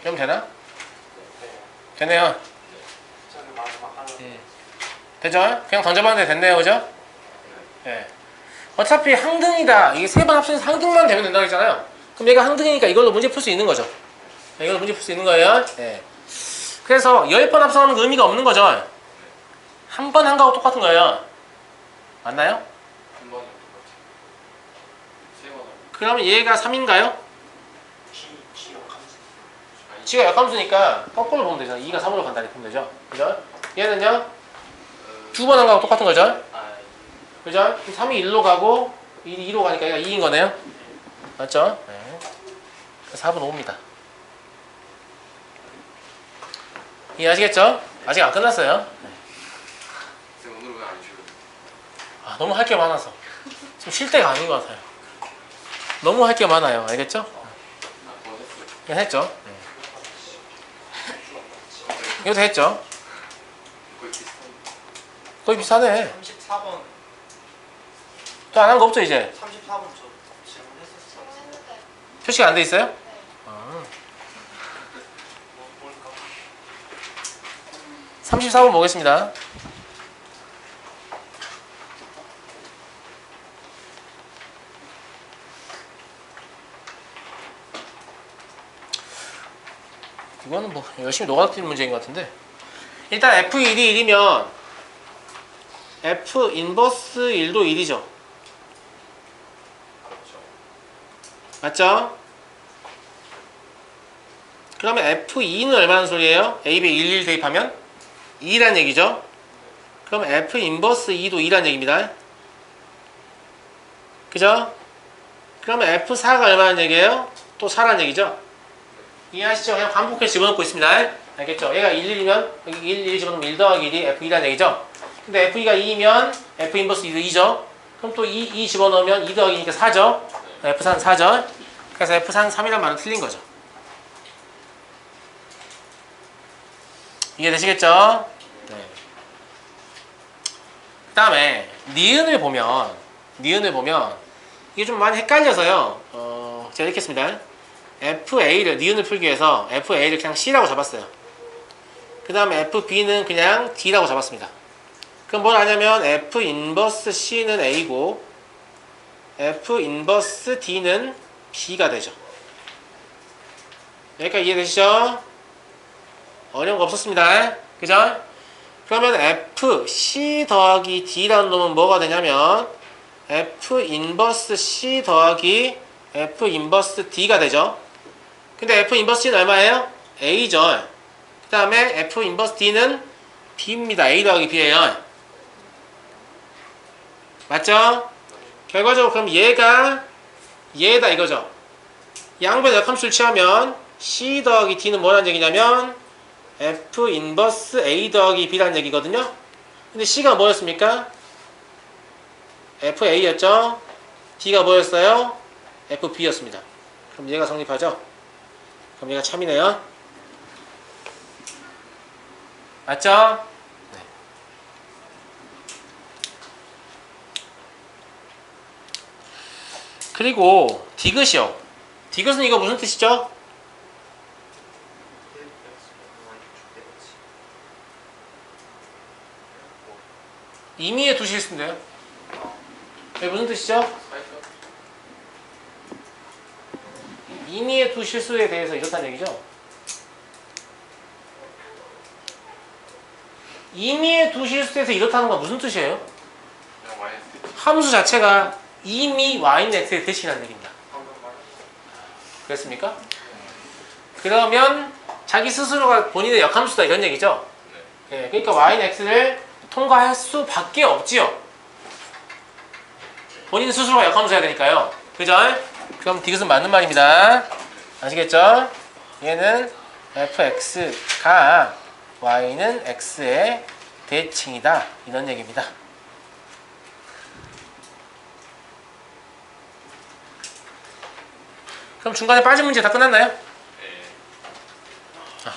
그럼 되나? 되네요. 저기 마지막 하나. 되죠? 그냥 던져봤는데 됐네요. 그죠? 예. 어차피 항등이다. 이게 세 번 합쳐서 항등만 되면 된다고 했잖아요. 그럼 얘가 항등이니까 이걸로 문제 풀 수 있는 거죠. 이걸로 문제 풀 수 있는 거예요. 예. 그래서 10번 합성하는 거 의미가 없는 거죠. 한 번 한 거하고 똑같은 거예요. 맞나요? 한 번에 똑같아. 세 번. 그러면 얘가 3인가요? G 역함수. G가 역함수니까 거꾸로 보면 되잖아. 2가 3으로 간다니 보면 되죠. 그죠? 얘는요? 두 번 한 거하고 똑같은 거죠? 아, 그죠? 3이 1로 가고 1이 2로 가니까 얘가 2인 거네요. 맞죠? 네. 4분 5입니다. 이해하시겠죠? 아직 안 끝났어요. 쌤 오늘 왜 안 쉬어요? 아, 너무 할 게 많아서 지금 쉴 때가 아닌 것 같아요. 너무 할 게 많아요. 알겠죠? 아, 그거 했어요. 그냥 했죠. 이것도 했죠. 거의 비슷한데. 거의 비슷하네. 34번. 또 안 한 거 없죠 이제? 34번 저 질문했었어. 했는데. 표시가 안 돼 있어요? 네. 아. 뭘까? 34번 보겠습니다. 이거는 뭐 열심히 녹아뜨린 문제인 것 같은데 일단 F1이 1이면 F 인버스 1도 1이죠. 그렇죠. 맞죠? 그러면 F2는 얼마나 소리예요? A, B 1, 1 대입하면 2란 얘기죠. 그럼 F 인버스 2도 2란 얘기입니다. 그죠? 그러면 F4가 얼마나 얘기예요? 또 4란 얘기죠. 이해하시죠? 그냥 반복해서 집어넣고 있습니다. 알겠죠? 얘가 1, 1이면 여기 1, 1 집어넣으면 1 더하기 1이 F2란 얘기죠. 근데 F2가 2면 F 인버스 2도 2죠. 그럼 또 2 집어넣으면 2 더하기니까 4죠. F4는 4죠. 그래서 F4는 3이란 말은 틀린 거죠. 이해되시겠죠? 네. 그 다음에 니은을 보면 이게 좀 많이 헷갈려서요. 제가 이렇게 했습니다. FA를 니은을 풀기 위해서 FA를 그냥 C라고 잡았어요. 그 다음에 FB는 그냥 D라고 잡았습니다. 그럼 뭘 하냐면 F 인버스 C는 A고 F 인버스 D는 B가 되죠. 여기까지 이해되시죠? 어려운 거 없었습니다. 그죠? 그러면 F C 더하기 D라는 놈은 뭐가 되냐면 F 인버스 C 더하기 F 인버스 D가 되죠. 근데 F 인버스 D는 얼마예요? A죠. 그 다음에 F 인버스 D는 B입니다. A 더하기 B예요. 맞죠? 결과적으로 그럼 얘가 얘다 이거죠. 양변 역함수를 취하면 C 더하기 D는 뭐라는 얘기냐면 F 인버스 A 더하기 B라는 얘기거든요. 근데 C가 뭐였습니까? FA였죠. D가 뭐였어요? FB였습니다. 그럼 얘가 성립하죠? 그럼 얘가 참이네요. 맞죠? 네. 그리고 디귿이요. 디귿은 이거 무슨 뜻이죠? 임의의 두 실수인데요. 이게 무슨 뜻이죠? 사이클? 임의의 두 실수에 대해서 이렇다는 얘기죠. 임의의 두 실수에서 이렇다는 건 무슨 뜻이에요? 그냥 와인 함수 자체가 이미 y는 x의 대칭이라는 얘기입니다. 방금 말한 그렇습니까? 그러면 자기 스스로가 본인의 역함수다 이런 얘기죠. 네. 예, 그러니까 y는 x를 통과할 수밖에 없지요. 본인 스스로가 역함수해야 되니까요. 그죠? 그럼 디귿은 맞는 말입니다. 아시겠죠? 얘는 fx가 y는 x의 대칭이다 이런 얘기입니다. 그럼 중간에 빠진 문제 다 끝났나요? 네. 자.